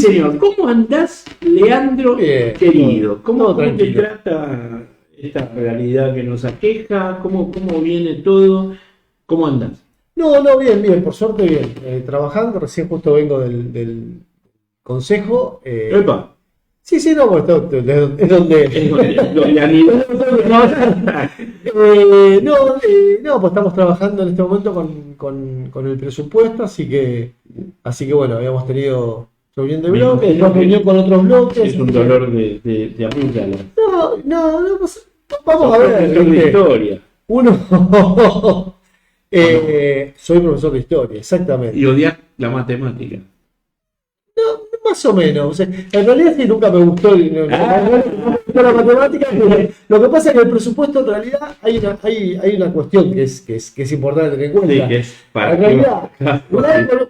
señor. ¿Cómo andás, Leandro, Bien, querido? ¿Cómo te tranquilo. trata esta realidad que nos aqueja? ¿Cómo viene todo? ¿Cómo andás? No, bien, por suerte bien. Trabajando, recién justo vengo del consejo. Epa, Sí, no, pues es donde. donde anidó. No, pues estamos trabajando en este momento con el presupuesto, así que bueno, habíamos tenido reunión de Me bloques, imagino después que reunión con otros bloques. Es un dolor de amígdala. No, pues, Sos vamos a ver. profesor de ¿viste? historia Uno. Soy profesor de historia, exactamente. y odias la matemática. No, más o menos. O sea, en realidad sí nunca me gustó, no me gustó la matemática. Lo que pasa es que el presupuesto en realidad hay una cuestión que es importante tener en cuenta. Sí, que es para En realidad,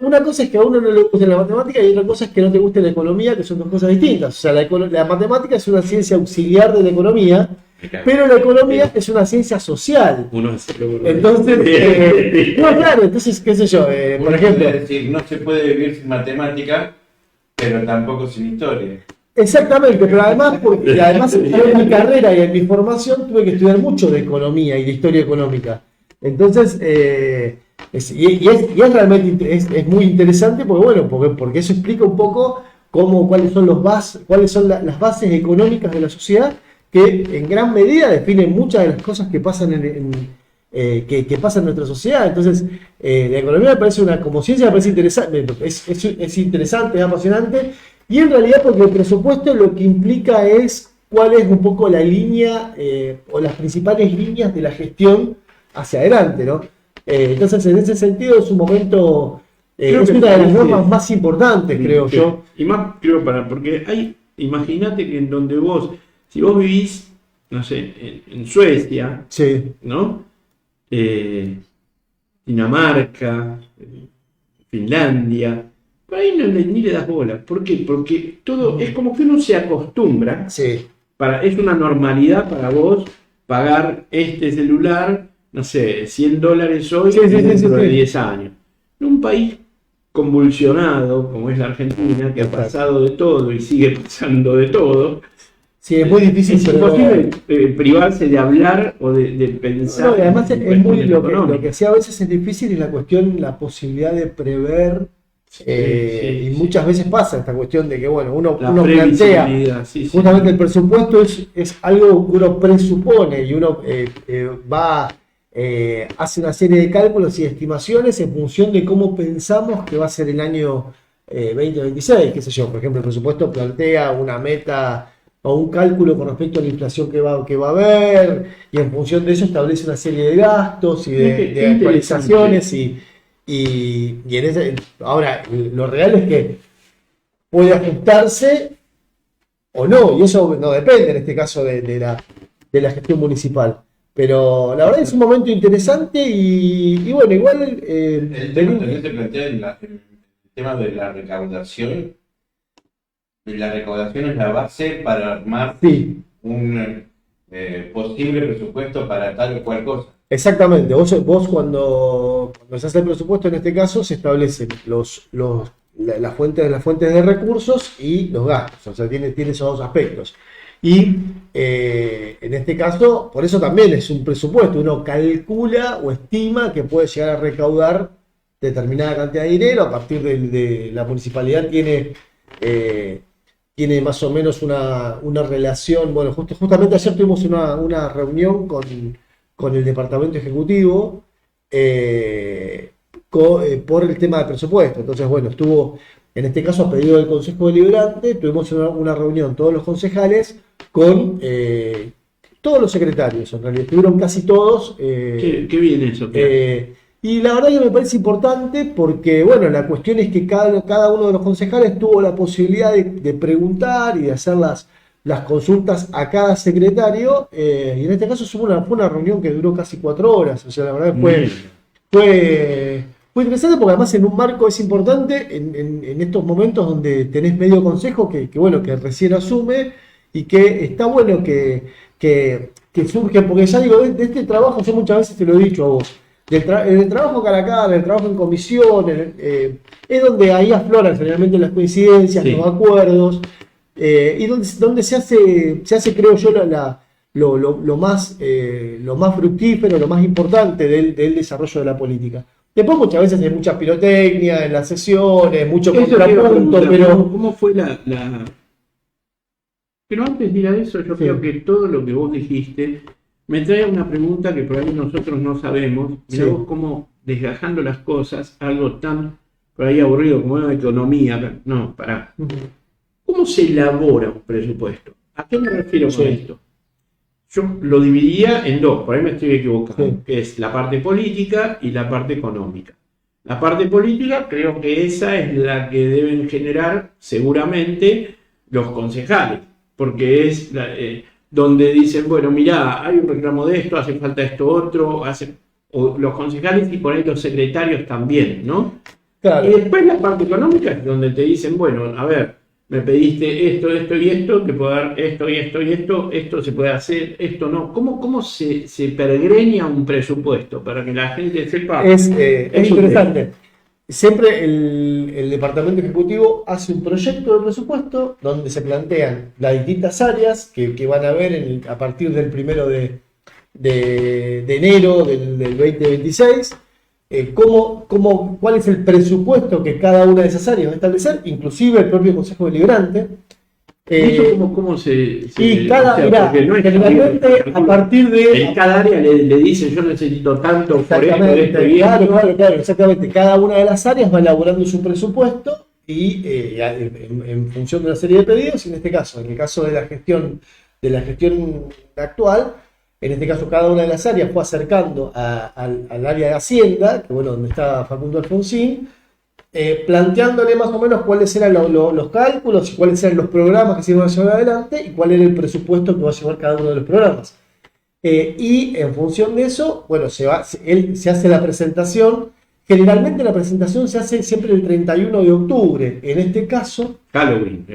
una cosa es que a uno no le guste la matemática y otra cosa es que no te guste la economía, que son dos cosas distintas. O sea, la matemática es una ciencia auxiliar de la economía, pero la economía es una ciencia social. Uno es Entonces, no, claro, entonces, qué sé yo, por Uno ejemplo. puede decir, no se puede vivir sin matemática, pero tampoco sin historia. Exactamente, pero además, en mi carrera y en mi formación tuve que estudiar mucho de economía y de historia económica. Entonces, es realmente es muy interesante porque eso explica un poco cuáles son las bases económicas de la sociedad que en gran medida definen muchas de las cosas que pasan que pasan en nuestra sociedad. Entonces, la economía me parece como ciencia me parece interesante, es interesante, es apasionante, y en realidad porque el presupuesto lo que implica es cuál es un poco la línea o las principales líneas de la gestión hacia adelante, ¿no? Entonces, en ese sentido es un momento, es una de las normas más importantes, creo yo. Y más, creo, porque imagínate que si vos vivís, no sé, en Suecia, Sí. ¿no? Dinamarca, Finlandia, por ahí ni le das bola. ¿Por qué? Porque todo es como que uno se acostumbra, Sí. es una normalidad para vos pagar este celular, no sé, $100 hoy Sí, dentro de sí. 10 años. En un país convulsionado como es la Argentina, que ha pasado de todo y sigue pasando de todo, Sí, es muy difícil. es imposible privarse de hablar o de pensar. No, y además es muy cuestiones lo que económicas. sí a veces es difícil es la posibilidad de prever, y muchas veces pasa esta cuestión de que uno La plantea, previsibilidad, sí. justamente el presupuesto es algo que uno presupone y uno hace una serie de cálculos y estimaciones en función de cómo pensamos que va a ser el año 2026, qué sé yo. Por ejemplo, el presupuesto plantea una meta o un cálculo con respecto a la inflación que va a haber, y en función de eso establece una serie de gastos y de actualizaciones ahora lo real es que puede ajustarse o no, y eso no depende en este caso de la gestión municipal. Pero la verdad es un momento interesante y bueno, igual El tema también se plantea el tema de la recaudación. La recaudación es la base para armar un posible presupuesto para tal o cual cosa. Exactamente, vos cuando se hace el presupuesto, en este caso, se establecen las fuentes de recursos y los gastos, o sea, tiene esos dos aspectos. Y en este caso, por eso también es un presupuesto, uno calcula o estima que puede llegar a recaudar determinada cantidad de dinero, a partir de la municipalidad tiene más o menos una relación. Bueno, justamente ayer tuvimos una reunión con el departamento ejecutivo por el tema del presupuesto. Entonces, estuvo, en este caso a pedido del Consejo Deliberante, tuvimos una reunión todos los concejales con todos los secretarios, en realidad estuvieron casi todos. Qué bien eso. Y la verdad que me parece importante porque, la cuestión es que cada uno de los concejales tuvo la posibilidad de preguntar y de hacer las consultas a cada secretario, y en este caso fue una reunión que duró casi 4 horas, o sea, la verdad fue interesante porque además en un marco es importante en estos momentos donde tenés medio consejo que recién asume y que está bueno que surge, porque ya digo, de este trabajo yo muchas veces te lo he dicho a vos. En el trabajo cara a cara, en el trabajo en comisión, es donde ahí afloran generalmente las coincidencias, Sí. los acuerdos, y donde se hace, creo yo, lo más fructífero, lo más importante del desarrollo de la política. Después muchas veces hay mucha pirotecnia en las sesiones, mucho Eso te iba a contrapunto, preguntar, pero... ¿cómo fue la...? Pero antes de ir a eso, yo Sí. creo que todo lo que vos dijiste me trae una pregunta que por ahí nosotros no sabemos. Mirá Sí. vos cómo desgajando las cosas, algo tan por ahí aburrido como una economía. No, pará. ¿Cómo se elabora un presupuesto? ¿A qué me refiero con Sí. esto? Yo lo dividiría en dos, por ahí me estoy equivocando, Sí. que es la parte política y la parte económica. La parte política creo que esa es la que deben generar seguramente los concejales, porque es donde dicen, bueno, mirá, hay un reclamo de esto, hace falta esto otro, o los concejales y por ahí los secretarios también, ¿no? Claro. Y después la parte económica es donde te dicen, bueno, a ver, me pediste esto, esto y esto, te puedo dar esto y esto y esto se puede hacer, esto no. ¿Cómo se pergreña un presupuesto para que la gente sepa? Es Eso interesante. Siempre el Departamento Ejecutivo hace un proyecto de presupuesto donde se plantean las distintas áreas que van a ver a partir del 1 de enero del 2026, cuál es el presupuesto que cada una de esas áreas va a establecer, inclusive el propio Consejo Deliberante. ¿Eso cómo se Y cada, mirá, porque no es generalmente a partir de... en cada área le dice yo necesito tanto por esto, esto y esto. Claro, exactamente. Cada una de las áreas va elaborando su presupuesto y en función de una serie de pedidos, y en el caso de la gestión actual, en este caso cada una de las áreas fue acercando al área de Hacienda, que bueno, donde está Facundo Alfonsín, planteándole más o menos cuáles eran los cálculos y cuáles eran los programas que se iban a llevar adelante y cuál era el presupuesto que va a llevar cada uno de los programas. Y en función de eso, bueno, se hace la presentación. Generalmente la presentación se hace siempre el 31 de octubre. En este caso... Halloween.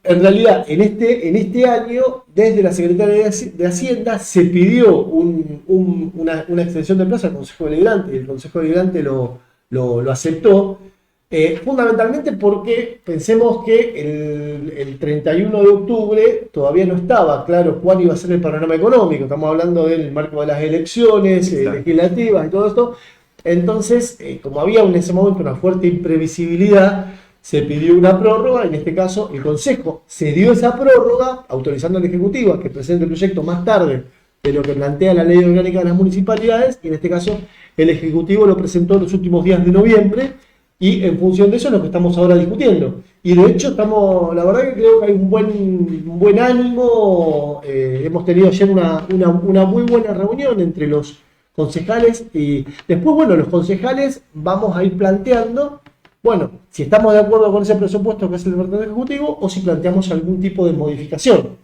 En realidad, en este año, desde la Secretaría de Hacienda se pidió una extensión de plazo al Consejo Deliberante, y el Consejo Deliberante lo aceptó, fundamentalmente porque pensemos que el 31 de octubre todavía no estaba claro cuál iba a ser el panorama económico. Estamos hablando del marco de las elecciones legislativas y todo esto. Entonces, como había en ese momento una fuerte imprevisibilidad, se pidió una prórroga. En este caso el Consejo se dio esa prórroga, autorizando al Ejecutivo a que presente el proyecto más tarde de lo que plantea la Ley Orgánica de las Municipalidades, y en este caso el Ejecutivo lo presentó en los últimos días de noviembre, y en función de eso es lo que estamos ahora discutiendo. Y de hecho la verdad que creo que hay un buen ánimo. Hemos tenido ayer una muy buena reunión entre los concejales, y después, bueno, los concejales vamos a ir planteando, bueno, si estamos de acuerdo con ese presupuesto que es el Departamento Ejecutivo, o si planteamos algún tipo de modificación.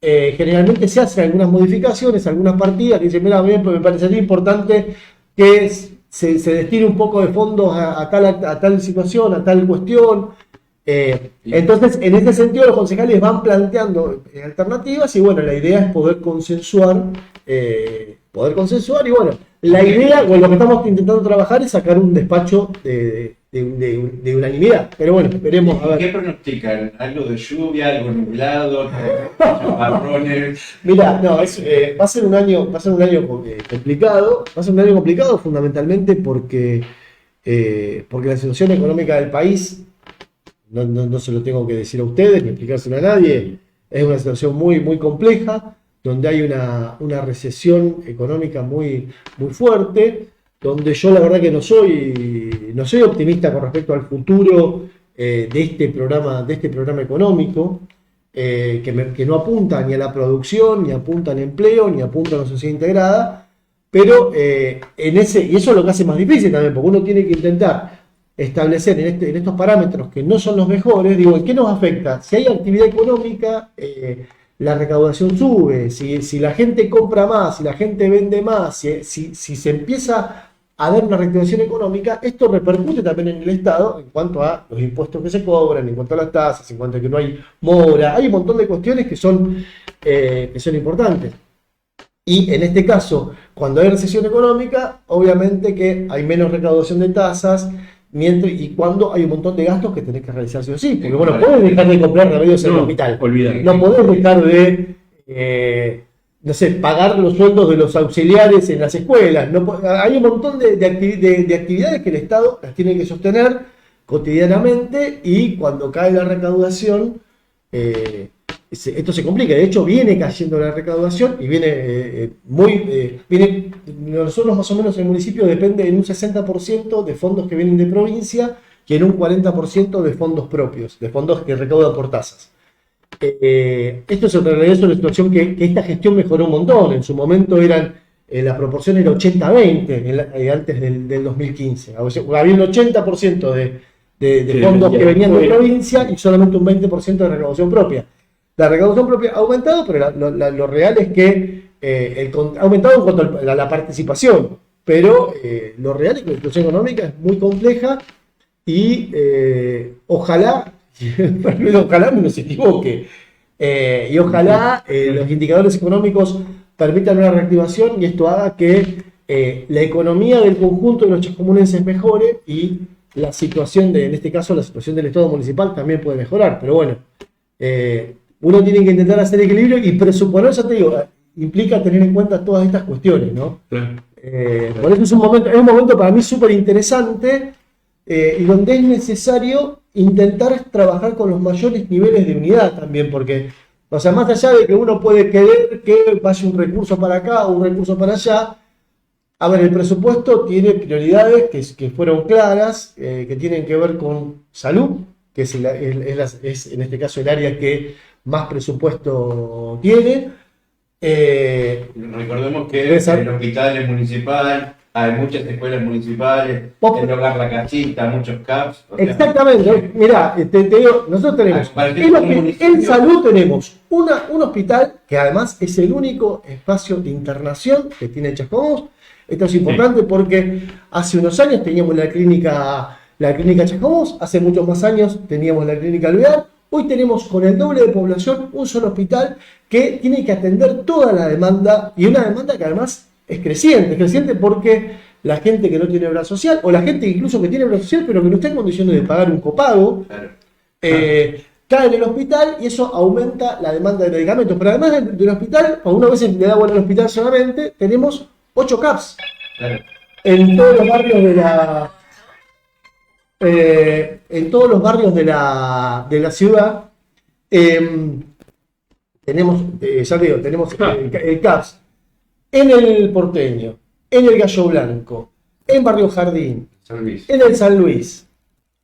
Generalmente se hacen algunas modificaciones, algunas partidas que dicen, mira, a mí me parecería importante que se destine un poco de fondos a tal situación, a tal cuestión. Entonces, en este sentido, los concejales van planteando alternativas, y bueno, la idea es poder consensuar, y bueno, la idea, o lo que estamos intentando trabajar, es sacar un despacho de unanimidad. Pero bueno, veremos. A ver. ¿Qué pronostican? ¿Algo de lluvia, algo nublado, chaparrones? Mira, no, va a ser un año complicado. Va a ser un año complicado fundamentalmente porque la situación económica del país, no se lo tengo que decir a ustedes ni explicárselo a nadie, es una situación muy, muy compleja, donde hay una recesión económica muy, muy fuerte, donde yo la verdad que no soy optimista con respecto al futuro de este programa económico, que no apunta ni a la producción, ni apunta al empleo, ni apunta a una sociedad integrada, pero y eso es lo que hace más difícil también, porque uno tiene que intentar establecer en estos parámetros que no son los mejores, digo, ¿en qué nos afecta? Si hay actividad económica, la recaudación sube, si la gente compra más, si la gente vende más, si se empieza a dar una reactivación económica, esto repercute también en el Estado en cuanto a los impuestos que se cobran, en cuanto a las tasas, en cuanto a que no hay mora, hay un montón de cuestiones que son importantes. Y en este caso, cuando hay recesión económica, obviamente que hay menos recaudación de tasas, y cuando hay un montón de gastos que tenés que realizar sí o sí. Porque bueno, podés dejar de comprar remedios en el hospital. No podés dejar de, no sé, pagar los sueldos de los auxiliares en las escuelas. Hay un montón de actividades que el Estado las tiene que sostener cotidianamente, y cuando cae la recaudación, esto se complica. De hecho, viene cayendo la recaudación y nosotros más o menos el municipio depende en un 60% de fondos que vienen de provincia y en un 40% de fondos propios, de fondos que recaudan por tasas. Esto es en realidad una situación que esta gestión mejoró un montón. En su momento la proporción era 80-20 antes del 2015. Había un 80% de fondos que venían de provincia y solamente un 20% de recaudación propia. La recaudación propia ha aumentado, pero lo real es que ha aumentado en cuanto a la participación, pero lo real es que la situación económica es muy compleja y ojalá no se equivoque, y ojalá los indicadores económicos permitan una reactivación y esto haga que la economía del conjunto de los chascomunenses mejore y la situación en este caso, la situación del Estado municipal también puede mejorar, pero bueno, uno tiene que intentar hacer equilibrio y presuponer, ya te digo, implica tener en cuenta todas estas cuestiones, ¿no? Claro. Por eso es un momento para mí súper interesante y donde es necesario intentar trabajar con los mayores niveles de unidad también, porque, o sea, más allá de que uno puede querer que vaya un recurso para acá o un recurso para allá, a ver, el presupuesto tiene prioridades que fueron claras, que tienen que ver con salud, que es en este caso el área que más presupuesto tiene. Recordemos que el hospital es municipal, hay muchas escuelas municipales, el hogar La Cachita, muchos CAPS. Exactamente, mirá, te digo, nosotros tenemos, en salud tenemos un hospital que además es el único espacio de internación que tiene Chascomús. Esto es importante porque hace unos años teníamos la clínica Chascomús, hace muchos más años teníamos la clínica Alvear. Hoy tenemos con el doble de población un solo hospital que tiene que atender toda la demanda, y una demanda que además es creciente porque la gente que no tiene obra social, o la gente incluso que tiene obra social pero que no está en condiciones de pagar un copago, cae en el hospital y eso aumenta la demanda de medicamentos. Pero además del hospital, cuando uno a veces le da bola al hospital solamente, tenemos 8 CAPS en todos los barrios de la ciudad. Tenemos el CAPS en el Porteño, en el Gallo Blanco, en Barrio Jardín, en el San Luis,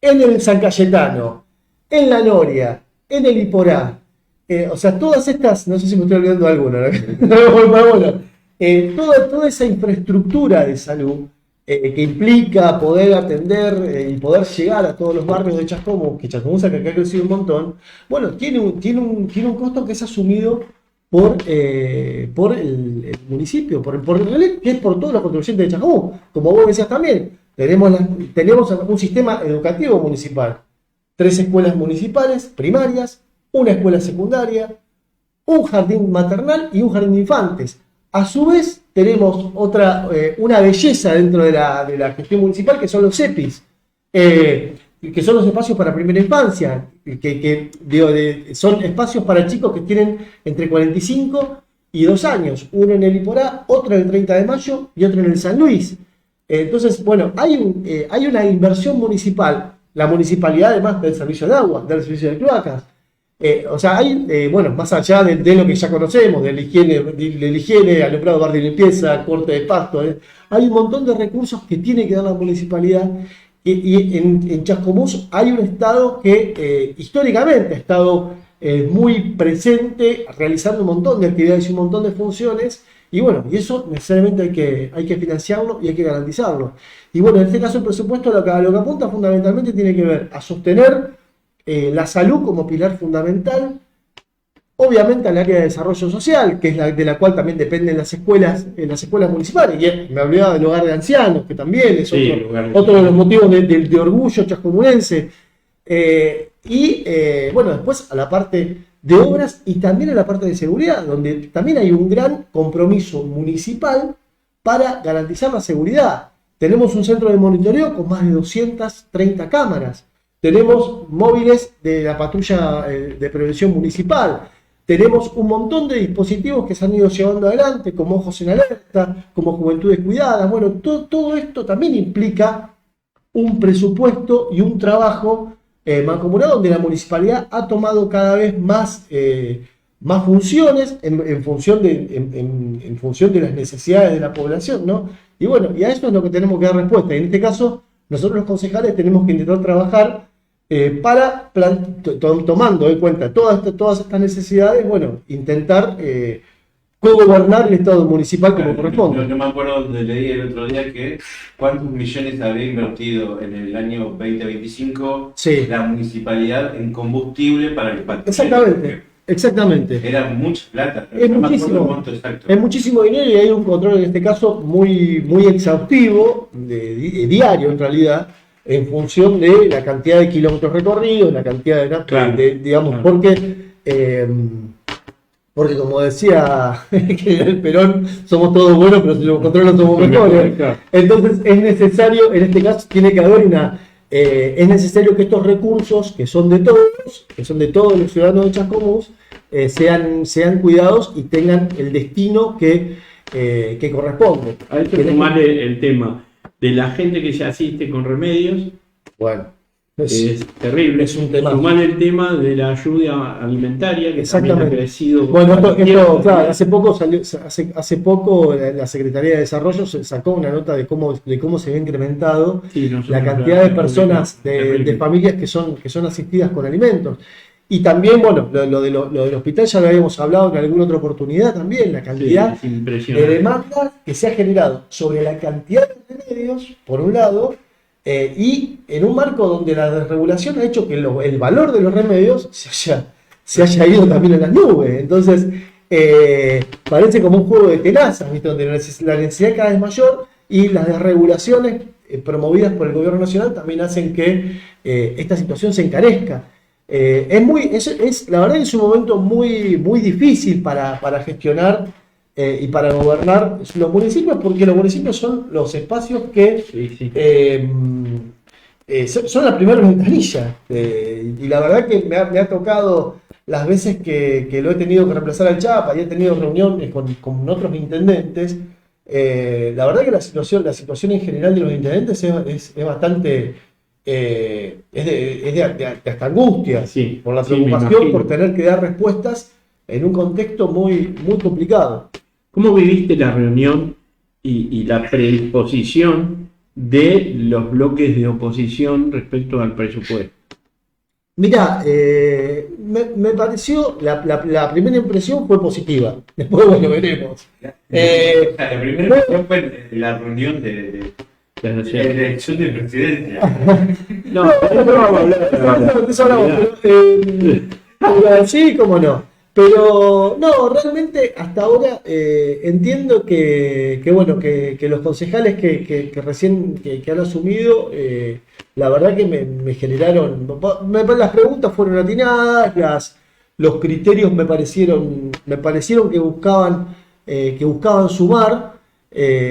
en el San Cayetano, en La Noria, en el Iporá. O sea, todas estas, no sé si me estoy olvidando de alguna, toda esa infraestructura de salud que implica poder atender y poder llegar a todos los barrios de Chascomús, que Chascomús ha crecido un montón, bueno, tiene un costo que es asumido por el municipio, que es por todos los contribuyentes de Chascomús. Como vos decías también, tenemos un sistema educativo municipal, 3 escuelas municipales primarias, una escuela secundaria, un jardín maternal y un jardín de infantes. A su vez, tenemos una belleza dentro de la gestión municipal, que son los EPIs, que son los espacios para primera infancia, son espacios para chicos que tienen entre 45 y 2 años, uno en el Iporá, otro en el 30 de mayo y otro en el San Luis. Entonces, bueno, hay una inversión municipal, la municipalidad además del servicio de agua, del servicio de cloacas. O sea, más allá de lo que ya conocemos, de la higiene, alumbrado, barrio y limpieza, corte de pasto, hay un montón de recursos que tiene que dar la municipalidad. Y en Chascomús hay un Estado que históricamente ha estado muy presente, realizando un montón de actividades y un montón de funciones, y bueno, y eso necesariamente hay que financiarlo y hay que garantizarlo. Y bueno, en este caso el presupuesto lo que apunta fundamentalmente tiene que ver a sostener la salud como pilar fundamental, obviamente al área de desarrollo social, que es de la cual también dependen las escuelas municipales, y me olvidaba del hogar de ancianos, que también es otro de los motivos de orgullo chascomunense, bueno, después a la parte de obras y también en la parte de seguridad, donde también hay un gran compromiso municipal para garantizar la seguridad. Tenemos un centro de monitoreo con más de 230 cámaras. Tenemos móviles de la patrulla de prevención municipal. Tenemos un montón de dispositivos que se han ido llevando adelante, como Ojos en Alerta, como Juventudes Cuidadas. Bueno, todo esto también implica un presupuesto y un trabajo mancomunado donde la municipalidad ha tomado cada vez más funciones en función de las necesidades de la población, ¿no? Y bueno, y a eso es lo que tenemos que dar respuesta. Y en este caso, nosotros los concejales tenemos que intentar trabajar tomando en cuenta todas estas necesidades, bueno, intentar co-gobernar el Estado municipal como corresponde. Yo me acuerdo donde leí el otro día que cuántos millones había invertido en el año 2025 la municipalidad en combustible para el patio. Exactamente. Era mucha plata. Es muchísimo dinero y hay un control en este caso muy exhaustivo, diario en realidad, en función de la cantidad de kilómetros recorridos, la cantidad porque como decía el Perón, somos todos buenos, pero si lo controlan somos mejores. Entonces es necesario, en este caso tiene que haber es necesario que estos recursos, que son de todos los ciudadanos de Chascomús, sean cuidados y tengan el destino que corresponde. Hay que sumarle el tema de la gente que se asiste con remedios. Bueno. Es terrible. Es un tema. Sumar el tema de la ayuda alimentaria, que también ha crecido. Bueno, esto claro, hace poco la Secretaría de Desarrollo sacó una nota de cómo se ha incrementado la cantidad de personas, de familias que son asistidas con alimentos. Y también, bueno, lo del hospital ya lo habíamos hablado en alguna otra oportunidad también, la cantidad de demandas que se ha generado sobre la cantidad de remedios, por un lado, y en un marco donde la desregulación ha hecho que el valor de los remedios se haya ido también a las nubes. Entonces, parece como un juego de tenazas, ¿viste? Donde la necesidad cada vez mayor y las desregulaciones promovidas por el gobierno nacional también hacen que esta situación se encarezca. La verdad, en su momento muy difícil para gestionar y para gobernar los municipios, porque los municipios son los espacios que son la primera ventanilla. Y la verdad que me ha tocado las veces que lo he tenido que reemplazar al Chapa y he tenido reuniones con otros intendentes. La verdad que la situación en general de los intendentes es bastante... es de hasta angustia, por la preocupación por tener que dar respuestas en un contexto muy complicado. ¿Cómo viviste la reunión y la predisposición de los bloques de oposición respecto al presupuesto? Mirá, me pareció, la primera impresión fue positiva, después bueno, veremos. La primera impresión fue la reunión de la elección de presidencia. No vamos a hablar. Eso hablamos, pero sí, cómo no. Pero no, realmente hasta ahora entiendo que los concejales que recién que han asumido, la verdad que me generaron, las preguntas fueron atinadas, los criterios me parecieron que buscaban sumar.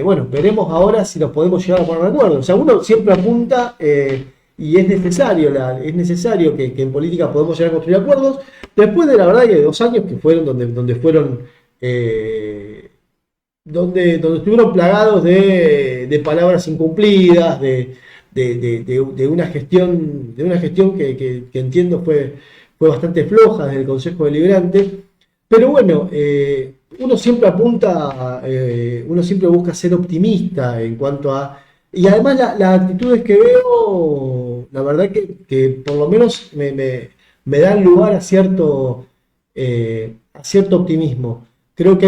Bueno, veremos ahora si nos podemos llegar a poner de acuerdo. O sea, uno siempre apunta y es necesario que en política podamos llegar a construir acuerdos. Después de la verdad que 2 años que fueron donde estuvieron plagados de palabras incumplidas, de una gestión que entiendo fue bastante floja desde el Consejo Deliberante. Pero bueno, uno siempre busca ser optimista en cuanto a... Y además las actitudes que veo, la verdad que por lo menos me dan lugar a cierto optimismo. Creo que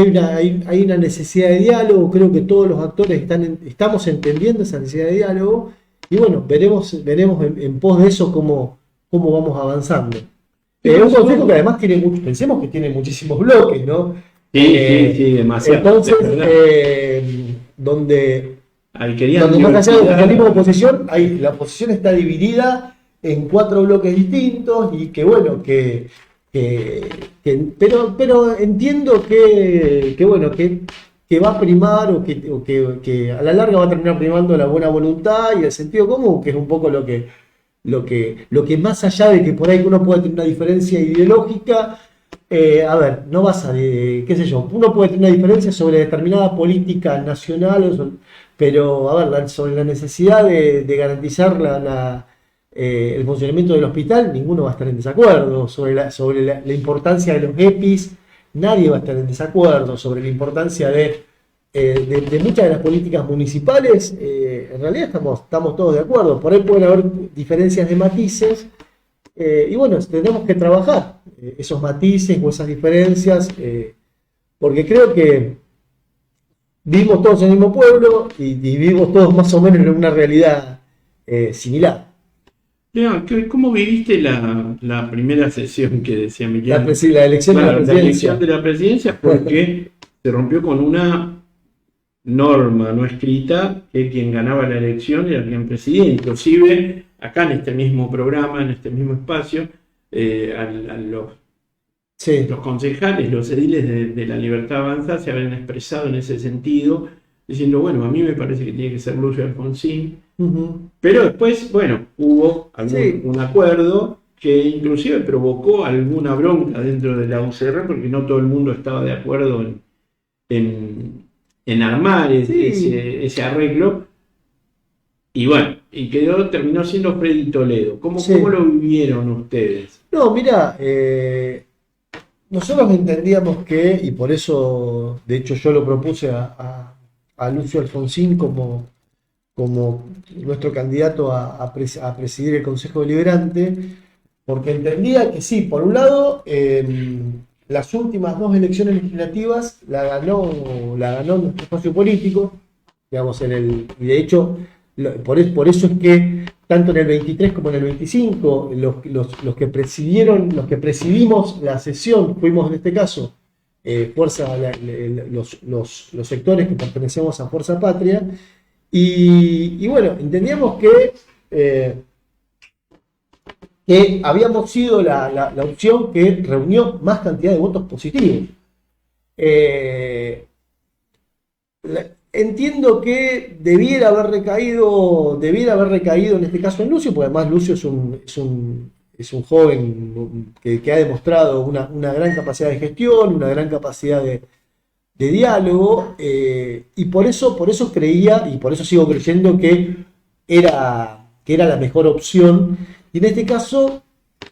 hay una necesidad de diálogo, creo que todos los actores estamos entendiendo esa necesidad de diálogo, y bueno, veremos en pos de eso cómo vamos avanzando. Un consejo que además pensemos que tiene muchísimos bloques, ¿no? Sí, demasiado. Entonces, donde más allá del socialismo de oposición, la oposición está dividida en 4 bloques distintos y que bueno, que pero entiendo bueno, que va a primar o que a la larga va a terminar primando la buena voluntad y el sentido común, que es un poco lo que más allá de que por ahí uno puede tener una diferencia ideológica, a ver, no vas a, qué sé yo, uno puede tener una diferencia sobre determinada política nacional, pero a ver, sobre la necesidad de garantizar el funcionamiento del hospital, ninguno va a estar en desacuerdo. Sobre la importancia de los EPIs, nadie va a estar en desacuerdo. Sobre la importancia de muchas de las políticas municipales, en realidad estamos todos de acuerdo. Por ahí pueden haber diferencias de matices, y bueno, tenemos que trabajar esos matices o esas diferencias, porque creo que vivimos todos en el mismo pueblo y vivimos todos más o menos en una realidad similar. Leo, ¿cómo viviste la primera sesión que decía Emiliano? La elección de la presidencia. La elección de la presidencia, porque se rompió con una norma no escrita que quien ganaba la elección era quien presidía. Inclusive acá en este mismo programa, en este mismo espacio, los concejales, los ediles de la Libertad Avanza se habían expresado en ese sentido, diciendo, bueno, a mí me parece que tiene que ser Lucio Alfonsín. Pero después, bueno, hubo un acuerdo que inclusive provocó alguna bronca dentro de la UCR, porque no todo el mundo estaba de acuerdo en armar ese arreglo. Y bueno, terminó siendo Freddy Toledo. ¿Cómo lo vivieron ustedes? No, mira, nosotros entendíamos que, y por eso, de hecho, yo lo propuse a Lucio Alfonsín como nuestro candidato a presidir el Consejo Deliberante, porque entendía que sí, por un lado, las últimas 2 elecciones legislativas la ganó nuestro espacio político, digamos, y de hecho, por eso es que tanto en el 23 como en el 25, los que presidimos la sesión, fuimos en este caso los sectores que pertenecemos a Fuerza Patria, y bueno, entendíamos que habíamos sido la opción que reunió más cantidad de votos positivos. Entiendo que debiera haber recaído en este caso en Lucio, porque además Lucio es un joven que ha demostrado una gran capacidad de gestión, una gran capacidad de diálogo, y por eso creía, y por eso sigo creyendo que era la mejor opción. Y en este caso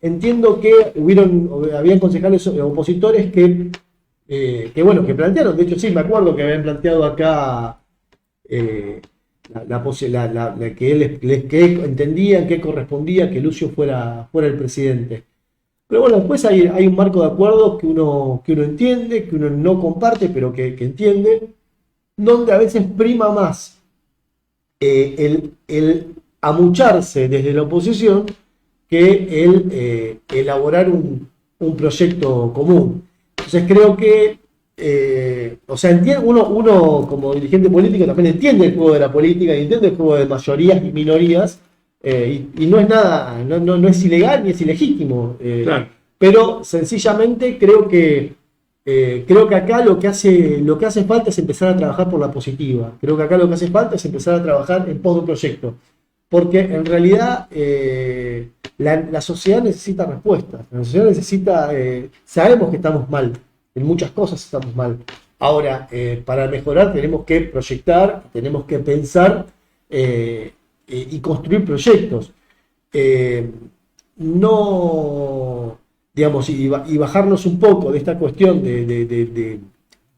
entiendo que habían concejales opositores que plantearon, de hecho sí, me acuerdo que habían planteado acá que entendían que correspondía que Lucio fuera el presidente. Pero bueno, después hay un marco de acuerdos que uno entiende, que uno no comparte, pero que entiende, donde a veces prima más el amucharse desde la oposición que el elaborar un proyecto común. Entonces creo que, uno como dirigente político también entiende el juego de la política y entiende el juego de mayorías y minorías, y no es nada, no es ilegal ni es ilegítimo. Claro. Pero sencillamente creo que acá lo que hace falta es empezar a trabajar por la positiva. Creo que acá lo que hace falta es empezar a trabajar en pos de un proyecto. Porque en realidad la sociedad necesita respuestas. La sociedad necesita. Sabemos que estamos mal. En muchas cosas estamos mal. Ahora, para mejorar tenemos que proyectar, tenemos que pensar y construir proyectos. No. Digamos, y bajarnos un poco de esta cuestión de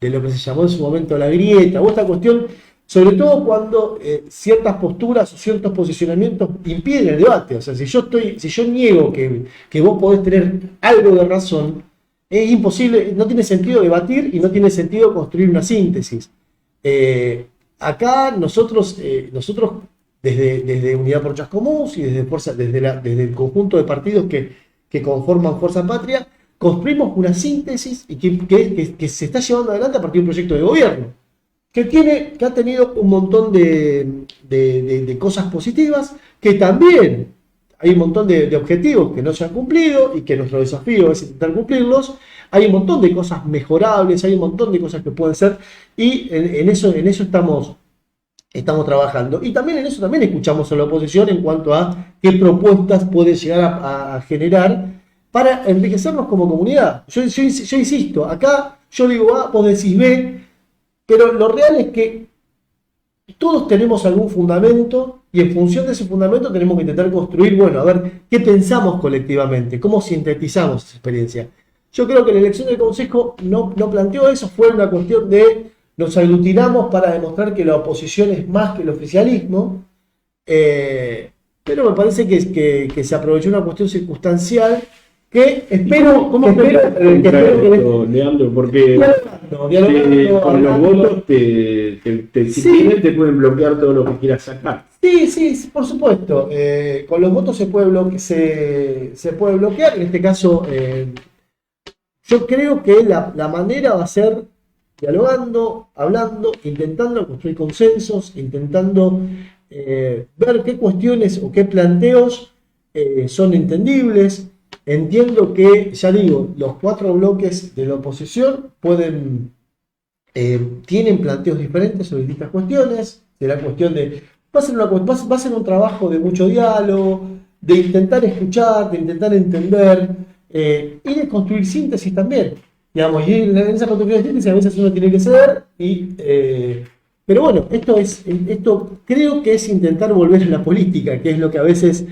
lo que se llamó en su momento la grieta, o esta cuestión, sobre todo cuando ciertas posturas o ciertos posicionamientos impiden el debate. O sea, si yo niego que vos podés tener algo de razón, es imposible, no tiene sentido debatir y no tiene sentido construir una síntesis. Acá nosotros desde Unidad por Chascomús y desde el conjunto de partidos que conforman Fuerza Patria, construimos una síntesis y que se está llevando adelante a partir de un proyecto de gobierno, que ha tenido un montón de cosas positivas, que también hay un montón de objetivos que no se han cumplido y que nuestro desafío es intentar cumplirlos. Hay un montón de cosas mejorables, hay un montón de cosas que pueden ser, y en eso estamos trabajando. Y también en eso también escuchamos a la oposición en cuanto a qué propuestas puede llegar a generar para enriquecernos como comunidad. Yo insisto, acá yo digo A, vos decís B, pero lo real es que todos tenemos algún fundamento y en función de ese fundamento tenemos que intentar construir, bueno, a ver, ¿qué pensamos colectivamente? ¿Cómo sintetizamos esa experiencia? Yo creo que la elección del Consejo no planteó eso, fue una cuestión de nos aglutinamos para demostrar que la oposición es más que el oficialismo, pero me parece que se aprovechó una cuestión circunstancial que espero... Leandro, porque con los votos te pueden bloquear todo lo que quieras sacar. Sí, por supuesto. Con los votos se puede bloquear. En este caso, yo creo que la manera va a ser dialogando, hablando, intentando construir consensos, intentando ver qué cuestiones o qué planteos son entendibles. Entiendo que, ya digo, los 4 bloques de la oposición tienen planteos diferentes sobre distintas cuestiones. Será cuestión de... Va a ser un trabajo de mucho diálogo, de intentar escuchar, de intentar entender, y de construir síntesis también. Digamos, y en esa construcción de síntesis a veces uno tiene que ceder, pero bueno, esto creo que es intentar volver a la política, que es lo que a veces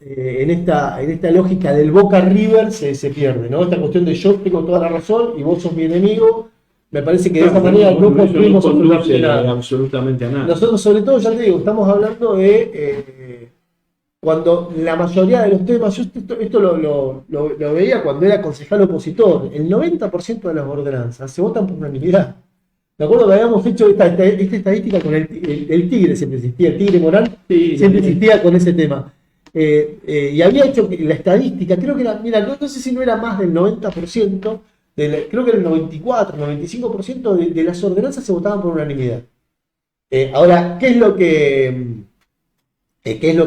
en esta lógica del Boca River se pierde, ¿no? Esta cuestión de yo tengo toda la razón y vos sos mi enemigo. Me parece que de esa manera no construimos absolutamente a nada. Nosotros, sobre todo, ya te digo, estamos hablando de cuando la mayoría de los temas, yo esto lo veía cuando era concejal opositor, el 90% de las ordenanzas se votan por unanimidad. Me acuerdo que habíamos hecho esta estadística con el Tigre, siempre existía, el Tigre Morán, siempre existía con ese tema. Y había hecho la estadística, creo que era, mira, no sé si no era más del 90%, creo que era el 94, 95% de las ordenanzas se votaban por unanimidad. Ahora, ¿qué es lo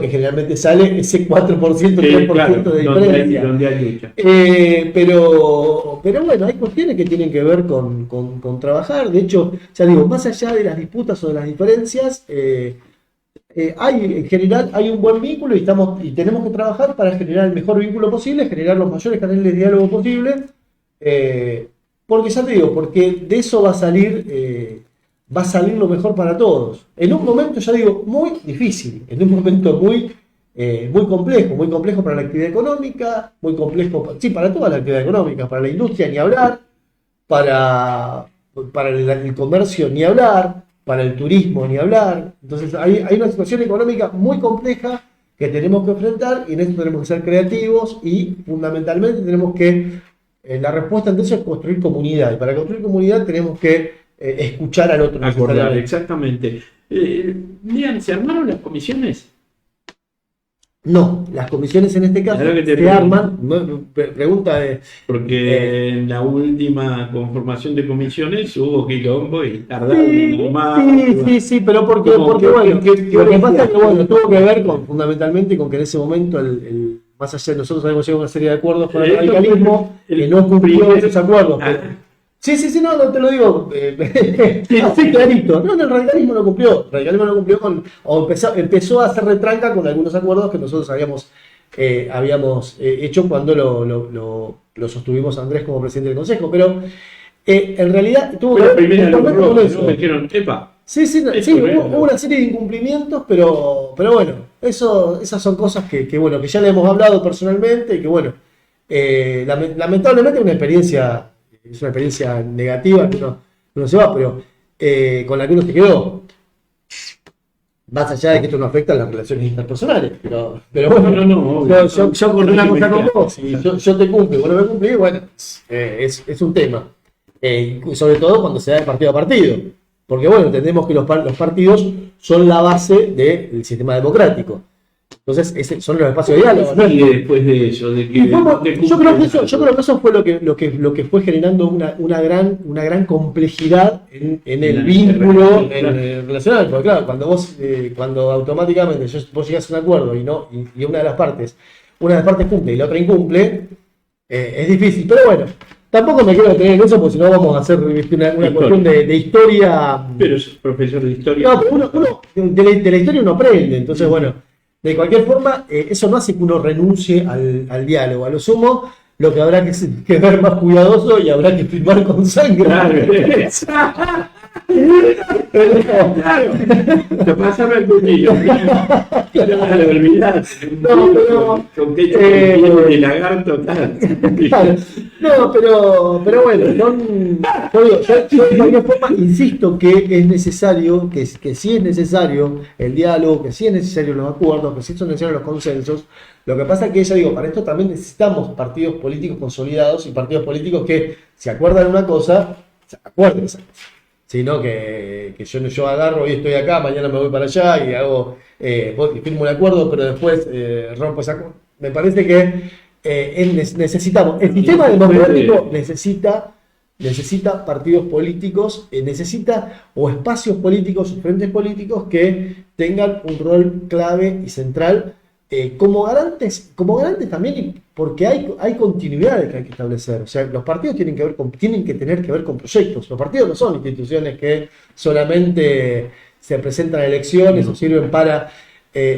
que generalmente sale? Ese 4%, 3% de diferencia. Donde hay lucha. Pero bueno, hay cuestiones que tienen que ver con trabajar. De hecho, ya digo, más allá de las disputas o de las diferencias, en general hay un buen vínculo y tenemos que trabajar para generar el mejor vínculo posible, generar los mayores canales de diálogo posibles. Porque ya te digo, porque de eso va a salir lo mejor para todos. En un momento, ya digo, muy difícil, en un momento muy complejo para la actividad económica, muy complejo, para toda la actividad económica, para la industria ni hablar, para el comercio ni hablar, para el turismo ni hablar. Entonces hay una situación económica muy compleja que tenemos que enfrentar y en eso tenemos que ser creativos y fundamentalmente tenemos que la respuesta ante eso es construir comunidad, y para construir comunidad tenemos que escuchar al otro. Acordar, exactamente. Bien, ¿se armaron las comisiones? No, las comisiones en este caso se arman, pregunta de... Porque en la última conformación de comisiones hubo quilombo y tardaron más. Sí, pero porque bueno, lo que pasa es que bueno, tuvo que ver fundamentalmente con que en ese momento más allá de nosotros habíamos llegado a una serie de acuerdos con el radicalismo que no cumplió esos acuerdos. Sí, no te lo digo. Así clarito. No, el radicalismo no cumplió. El radicalismo no cumplió empezó a hacer retranca con algunos acuerdos que nosotros habíamos hecho cuando lo sostuvimos a Andrés como presidente del Consejo. Pero en realidad tuvo que ver con eso. Dijeron, epa. Sí, hubo una serie de incumplimientos, pero bueno, esas son cosas que ya le hemos hablado personalmente y que bueno, lamentablemente es una experiencia negativa que uno se va, pero con la que uno se quedó. Más allá de que esto no afecta a las relaciones interpersonales, pero bueno, yo acordé una cosa con vos, y yo te cumplo, vos no me cumplís, bueno, es un tema. Sobre todo cuando se da de partido a partido. Porque bueno, entendemos que los partidos son la base del sistema democrático. Entonces, ese son los espacios de diálogo, ¿no? Y después de eso, de que Yo creo que eso fue lo que fue generando una gran complejidad en el vínculo relacional. Porque claro, cuando automáticamente vos llegás a un acuerdo y una de las partes cumple y la otra incumple, es difícil. Pero bueno, tampoco me quiero detener en eso, porque si no vamos a hacer una cuestión de historia. Pero es profesor de historia. No, pero uno de la historia uno aprende. Entonces, bueno. De cualquier forma, eso no hace que uno renuncie al diálogo. A lo sumo, lo que habrá que ver más cuidadoso y habrá que firmar con sangre. Claro. Te pasame el cuchillo. Claro, olvidate. Con techo de lagarto, tal. Claro. No, pero bueno, yo de cualquier forma insisto que es necesario, que sí es necesario el diálogo, que sí es necesario los acuerdos, que sí son necesarios los consensos. Lo que pasa es que, ya digo, para esto también necesitamos partidos políticos consolidados y partidos políticos que se acuerdan una cosa, se acuerden esa cosa. Sino que yo agarro y estoy acá, mañana me voy para allá y hago, firmo un acuerdo, pero después rompo ese acuerdo. Me parece que necesitamos, el sistema democrático necesita partidos políticos, necesita o espacios políticos o frentes políticos que tengan un rol clave y central como garantes también, porque hay continuidades que hay que establecer. O sea, los partidos tienen que tener que ver con proyectos. Los partidos no son instituciones que solamente se presentan a elecciones o sirven para...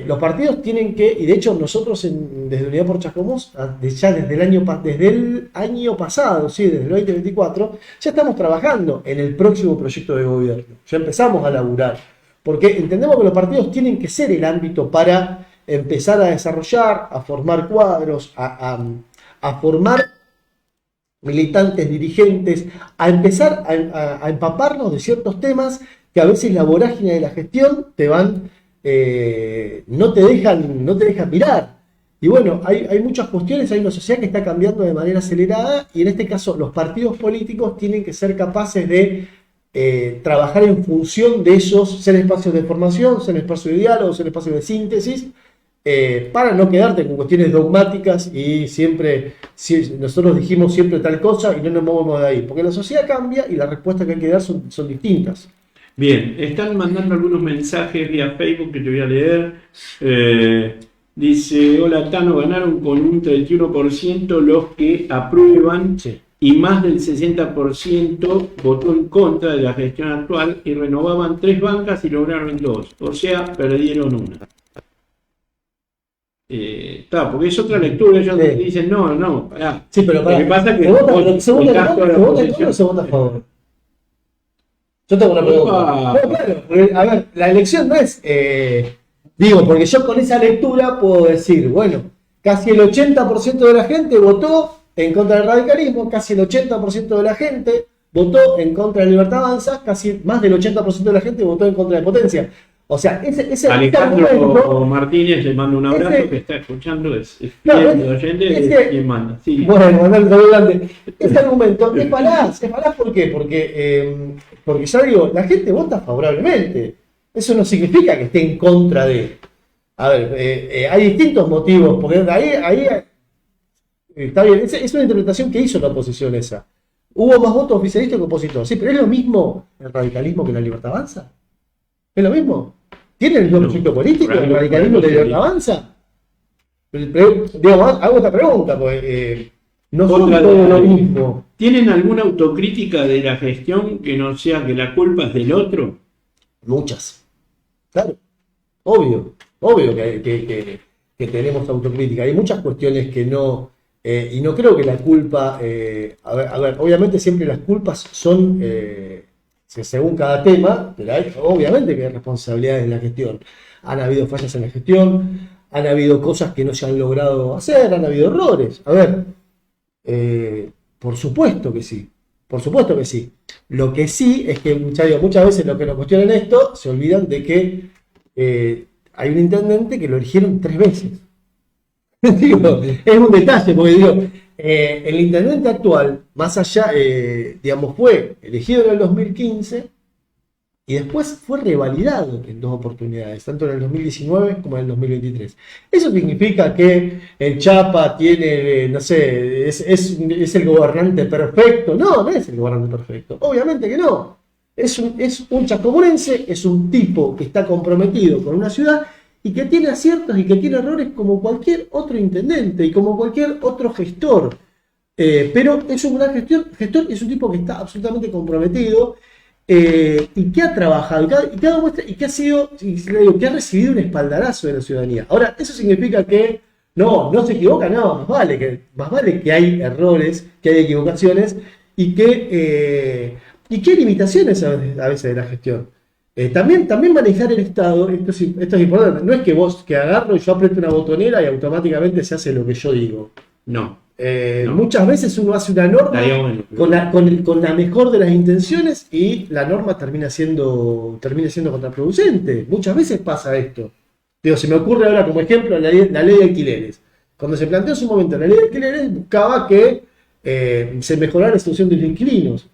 los partidos tienen que, y de hecho nosotros desde Unidad por Chascomús, ya desde el año pasado, sí, desde el 2024, ya estamos trabajando en el próximo proyecto de gobierno. Ya empezamos a laburar, porque entendemos que los partidos tienen que ser el ámbito para empezar a desarrollar, a formar cuadros, a formar militantes, dirigentes, a empezar a empaparnos de ciertos temas que a veces la vorágine de la gestión no te dejan mirar. Y bueno, hay muchas cuestiones, hay una sociedad que está cambiando de manera acelerada y en este caso los partidos políticos tienen que ser capaces de trabajar en función de esos, ser espacios de formación, ser espacios de diálogo, ser espacios de síntesis, para no quedarte con cuestiones dogmáticas y nosotros dijimos siempre tal cosa y no nos movemos de ahí, porque la sociedad cambia y las respuestas que hay que dar son distintas. Bien, están mandando algunos mensajes vía Facebook que te voy a leer. Dice, hola Tano, ganaron con un 31% los que aprueban, sí, y más del 60% votó en contra de la gestión actual y renovaban 3 bancas y lograron 2, o sea, perdieron una. Porque es otra lectura, ellos dicen, no, pará. Sí, pero pará. Lo que pasa es que ¿se vota a favor? Yo tengo una pregunta. No, claro, porque, a ver, la elección no es... porque yo con esa lectura puedo decir, bueno, casi el 80% de la gente votó en contra del radicalismo, casi el 80% de la gente votó en contra de Libertad Avanza, casi más del 80% de la gente votó en contra de Potencia. O sea, ese Alejandro Martínez, le mando un abrazo, que está escuchando, es fiel de oyente, quien manda. Sí. Bueno, mandale adelante. Ese argumento es falaz. ¿Por qué? Porque ya digo, la gente vota favorablemente. Eso no significa que esté en contra de... A ver, hay distintos motivos, porque ahí está bien, es una interpretación que hizo la oposición esa. Hubo más votos oficialistas que opositores. Sí, pero ¿es lo mismo el radicalismo que la Libertad Avanza? ¿Es lo mismo? ¿Tienen el mismo proyecto político el radicalismo de Libertad Avanza? Hago esta pregunta, porque no son todo lo mismo. ¿Tienen alguna autocrítica de la gestión que no sea que la culpa es del otro? Muchas. Claro. Obvio que tenemos autocrítica. Hay muchas cuestiones que no... y no creo que la culpa... a ver, obviamente siempre las culpas son... según cada tema, pero obviamente que hay responsabilidades en la gestión. Han habido fallas en la gestión, han habido cosas que no se han logrado hacer, han habido errores. A ver, por supuesto que sí. Lo que sí es que muchas veces los que nos cuestionan esto se olvidan de que hay un intendente que lo eligieron 3 veces. Es un detalle, porque el intendente actual, más allá, fue elegido en el 2015 y después fue revalidado en 2 oportunidades, tanto en el 2019 como en el 2023. ¿Eso significa que el Chapa tiene, no sé, es el gobernante perfecto? No, no es el gobernante perfecto. Obviamente que no. Es un chacoburense, es un tipo que está comprometido con una ciudad y que tiene aciertos y que tiene errores como cualquier otro intendente y como cualquier otro gestor. Pero es un gran gestor y es un tipo que está absolutamente comprometido y que ha trabajado y que ha sido, que ha recibido un espaldarazo de la ciudadanía. Ahora, ¿eso significa que no se equivoca? No, más vale que hay errores, que hay equivocaciones y que hay limitaciones a veces de la gestión. También manejar el Estado, esto es importante, no es que vos que agarro y yo aprieto una botonera y automáticamente se hace lo que yo digo. No. Muchas veces uno hace una norma con la mejor de las intenciones y la norma termina siendo contraproducente. Muchas veces pasa esto. Digo, se me ocurre ahora como ejemplo la ley de alquileres. Cuando se planteó en su momento la ley de alquileres buscaba que se mejorara la situación de los inquilinos,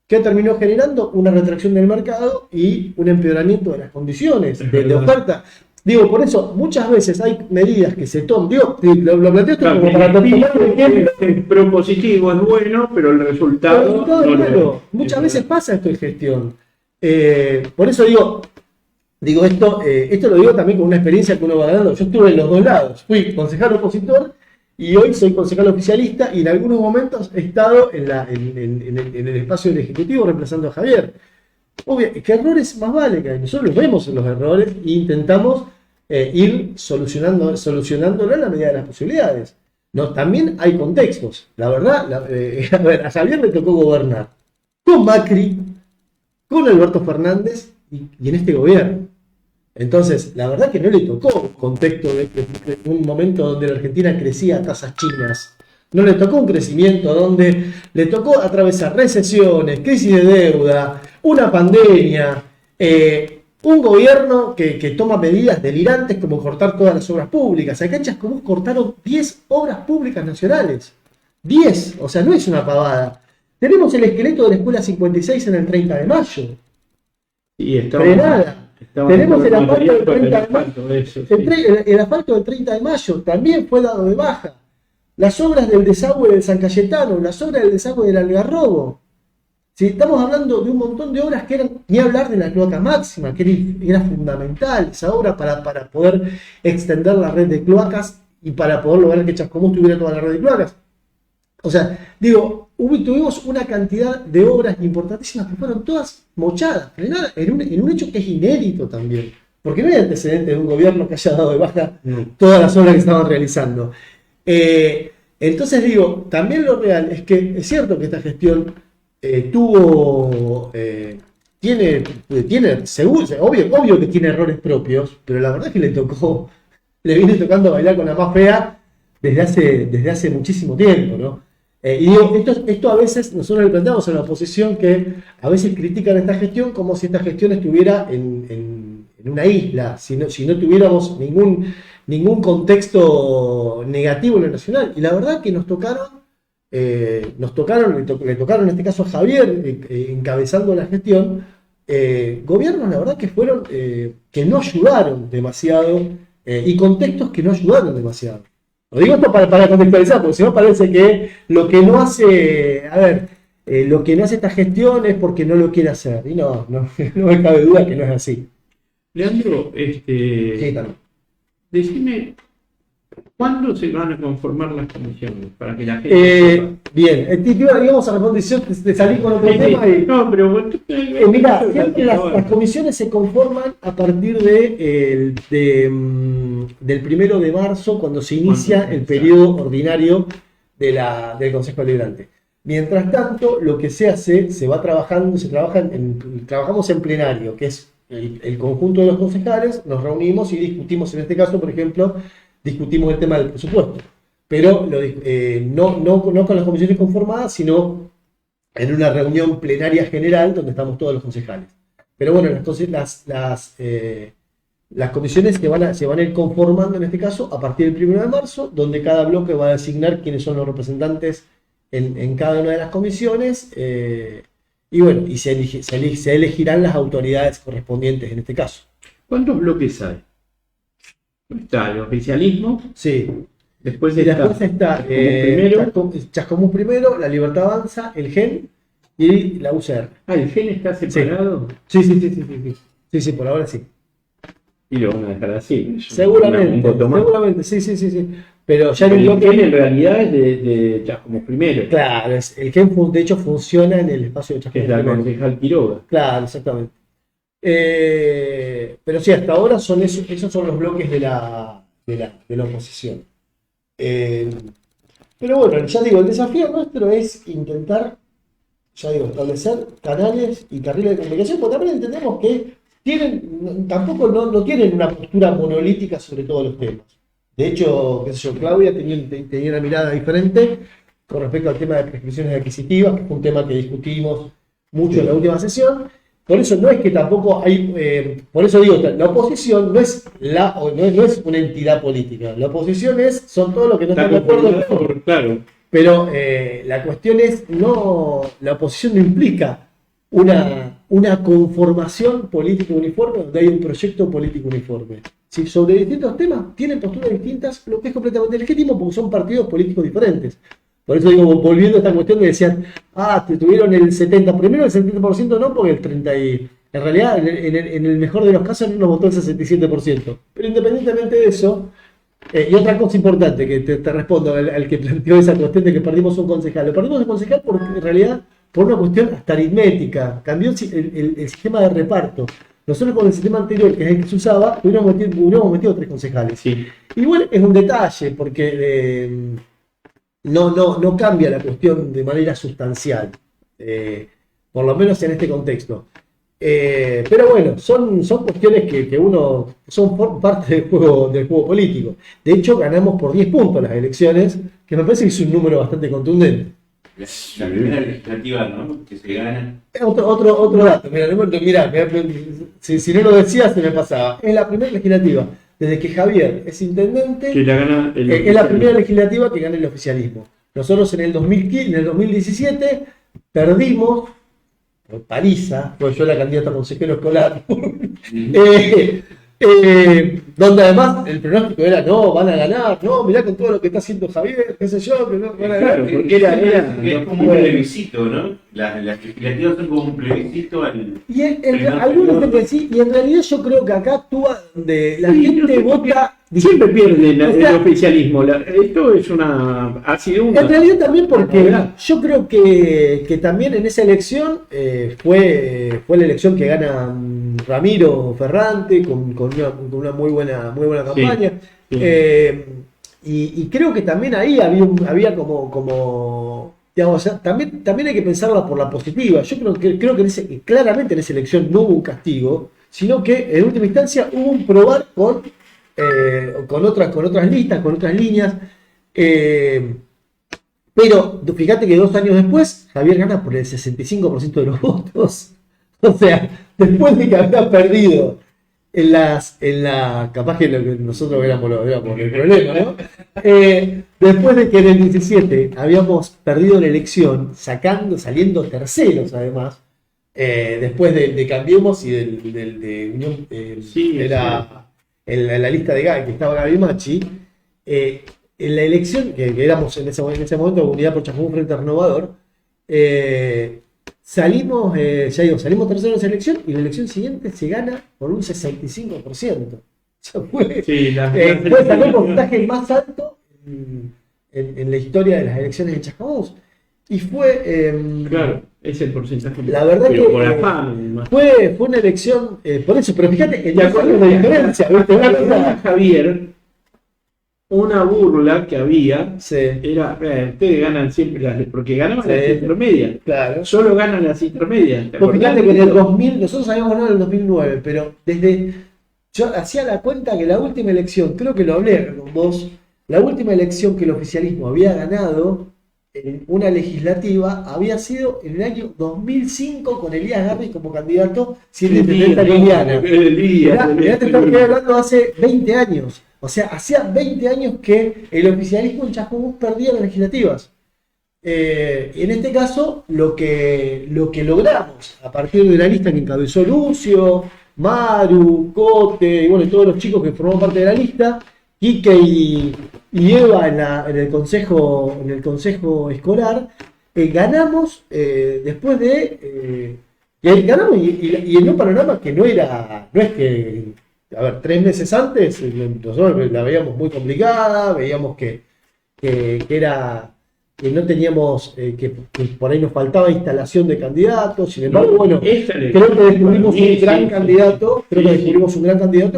que terminó generando una retracción del mercado y un empeoramiento de las condiciones de oferta. Digo, por eso, muchas veces hay medidas que se toman. Digo, lo planteo esto como para tomar un ejemplo. Es propositivo, es bueno, pero el resultado no lo es. Muchas veces pasa esto en gestión. Por eso digo esto lo digo también con una experiencia que uno va ganando. Yo estuve en los dos lados. Fui concejal opositor y hoy soy concejal oficialista y en algunos momentos he estado en el espacio del Ejecutivo reemplazando a Javier. Obvio, que errores más vale que nosotros los vemos en los errores e intentamos ir solucionándolo en la medida de las posibilidades. No, también hay contextos. La verdad, a Javier le tocó gobernar con Macri, con Alberto Fernández y en este gobierno. Entonces, la verdad que no le tocó un contexto de un momento donde la Argentina crecía a tasas chinas. No le tocó un crecimiento donde le tocó atravesar recesiones, crisis de deuda, una pandemia, un gobierno que toma medidas delirantes como cortar todas las obras públicas. Acá en Chascomús cortaron 10 obras públicas nacionales. 10, o sea, no es una pavada. Tenemos el esqueleto de la Escuela 56 en el 30 de mayo. Y frenada. Tenemos el asfalto del 30 de mayo. El asfalto del 30 de mayo también fue dado de baja. Las obras del desagüe del San Cayetano, las obras del desagüe del Algarrobo. Si estamos hablando de un montón de obras que eran, ni hablar de la cloaca máxima, que era fundamental esa obra para poder extender la red de cloacas y para poder lograr que Chascomús tuviera toda la red de cloacas. O sea, digo, tuvimos una cantidad de obras importantísimas que fueron todas mochadas, frenadas, en un hecho que es inédito también. Porque no hay antecedentes de un gobierno que haya dado de baja todas las obras que estaban realizando. Entonces digo, también lo real es que es cierto que esta gestión tiene seguro, obvio que tiene errores propios, pero la verdad es que le viene tocando bailar con la más fea desde hace muchísimo tiempo, ¿no? Y digo, esto a veces nosotros le planteamos a la oposición que a veces critican esta gestión como si esta gestión estuviera en una isla, si no tuviéramos ningún contexto negativo en lo nacional. Y la verdad que le tocaron en este caso a Javier encabezando la gestión, gobiernos la verdad que fueron que no ayudaron demasiado y contextos que no ayudaron demasiado. Lo digo esto para contextualizar, porque si no parece que lo que no hace esta gestión es porque no lo quiere hacer. Y no me cabe duda que no es así. Leandro, sí, también. Decime, ¿cuándo se van a conformar las comisiones? Para que la gente bien, digamos a responder, yo te salí con otro tema y... No, pero... mira, siempre las comisiones se conforman a partir del 1 de marzo, cuando se inicia el periodo ordinario del Consejo Deliberante. Mientras tanto, lo que se hace, trabajamos en plenario, que es el conjunto de los concejales, nos reunimos y discutimos, en este caso, por ejemplo, discutimos el tema del presupuesto, pero no con las comisiones conformadas, sino en una reunión plenaria general donde estamos todos los concejales. Pero bueno, entonces las comisiones se van a ir conformando en este caso a partir del 1 de marzo, donde cada bloque va a designar quiénes son los representantes en cada una de las comisiones Y bueno, y se elegirán las autoridades correspondientes en este caso. ¿Cuántos bloques hay? Está el oficialismo. Sí. Después Y está, después está Chascomús primero, La Libertad Avanza, el GEN y la UCR. ¿El GEN está separado? Sí. Sí, por ahora sí. Y lo van a dejar así. Seguramente, Un voto más. seguramente, sí. Pero ya El GEN en realidad es de Chascomús primero. Claro, el GEN de hecho funciona en el espacio de Que Chascomús es la primero. concejal Quiroga. Claro, exactamente. Pero sí, hasta ahora esos son los bloques de la oposición. Pero bueno, ya digo, el desafío nuestro es intentar, ya digo, establecer canales y carriles de comunicación, porque también entendemos que tampoco no tienen una postura monolítica sobre todos los temas. De hecho, qué sé yo, Claudia tenía una mirada diferente con respecto al tema de prescripciones adquisitivas, que fue un tema que discutimos mucho en la última sesión. Por eso no es que tampoco hay, por eso digo, la oposición no es una entidad política. La oposición son todos los que no están de acuerdo. Claro. Pero la cuestión es, la oposición no implica una conformación política uniforme donde hay un proyecto político uniforme. Si sobre distintos temas tienen posturas distintas, lo que es completamente legítimo porque son partidos políticos diferentes. Por eso digo, volviendo a esta cuestión que decían, tuvieron el 70%, primero el 70% no, porque el 30%, en realidad en el mejor de los casos no nos votó el 67%. Pero independientemente de eso, y otra cosa importante que te respondo al que planteó esa cuestión de que perdimos un concejal. Lo perdimos un concejal porque en realidad por una cuestión hasta aritmética, cambió el sistema de reparto. Nosotros con el sistema anterior, que es el que se usaba, hubiéramos metido 3 concejales. Sí. Igual es un detalle, porque no cambia la cuestión de manera sustancial, por lo menos en este contexto. Pero bueno, son cuestiones que son parte del juego político. De hecho, ganamos por 10 puntos las elecciones, que me parece que es un número bastante contundente. La primera legislativa, ¿no? Que se gana. Otro dato, mirá, si no lo decía se me pasaba. Es la primera legislativa, desde que Javier es intendente, Que la gana es la primera legislativa que gana el oficialismo. Nosotros en el 2017 perdimos por paliza, pues yo era candidato a consejero escolar, donde además el pronóstico era, no, van a ganar, no, mirá con todo lo que está haciendo Javier, qué sé yo, que no van a ganar. Claro, porque es como un plebiscito, ¿no? Las legislativas son como un plebiscito al... Y algunos creen que sí, y en realidad yo creo que acá actúa donde la gente vota. Siempre pierde el oficialismo. Esto ha sido una... En realidad también porque yo creo que también en esa elección fue la elección que gana Ramiro Ferrante con una muy buena campaña. Sí. Y creo que también ahí había como digamos, también hay que pensarla por la positiva. Yo creo que claramente en esa elección no hubo un castigo, sino que en última instancia hubo un probar con otras listas, con otras líneas. Pero fíjate que 2 años después, Javier gana por el 65% de los votos. O sea, después de que había perdido capaz que nosotros éramos el problema, ¿no? Después de que en el 17 habíamos perdido la elección, saliendo terceros además, después de Cambiemos y de Unión, en la lista de Gaby, que estaba Gaby Machi, en la elección, que éramos en ese momento Unidad por Chascomús Frente Renovador, salimos terceros en esa elección y la elección siguiente se gana por un 65%. O sea, fue el porcentaje más alto en la historia de las elecciones de Chascomús. Y fue... claro, es el porcentaje. La verdad pero que por afán, fue una elección, por eso, pero fíjate, el acuerdo de diferencia. Javier, una burla que había era, ustedes ganan siempre porque ganaban las intermedias. Claro. Solo ganan las intermedias. Pues fíjate que en el 2000, nosotros habíamos ganado en el 2009, pero yo hacía la cuenta que la última elección, creo que lo hablé con vos, la última elección que el oficialismo había ganado en una legislativa había sido en el año 2005 con Elías Garri como candidato siendo intendente a Liliana. Mirá, te estoy hablando hace 20 años. O sea, hacía 20 años que el oficialismo en Chascomús perdía las legislativas. Y en este caso, lo que logramos a partir de la lista que encabezó Lucio, Maru, Cote, y bueno, todos los chicos que formaron parte de la lista, Quique y Eva en el consejo escolar, ganamos después de... ganamos y en un panorama que no es que, a ver, 3 meses antes, nosotros la veíamos muy complicada, veíamos que era... que no teníamos, que por ahí nos faltaba instalación de candidatos, sin embargo, bueno, creo que descubrimos un gran candidato,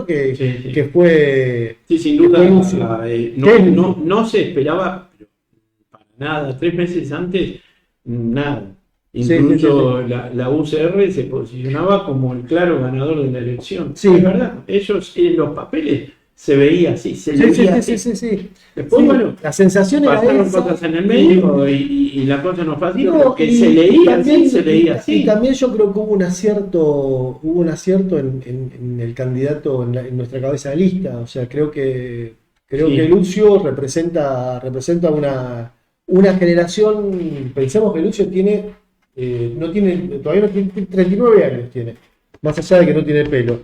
que fue... Sí, sin duda, no se esperaba, pero para nada, 3 meses antes, nada. Incluso la UCR se posicionaba como el claro ganador de la elección. Sí. Es verdad, ellos en los papeles se veía así, leía así. Sí. Después, bueno, la sensación era pasaron esa. Cosas en el medio y la cosa no fue así, porque se leía así. Y también yo creo que hubo un acierto en el candidato, en nuestra cabeza de lista. O sea, creo que Lucio representa una generación. Pensemos que Lucio todavía no tiene 39 años tiene. Más allá de que no tiene pelo.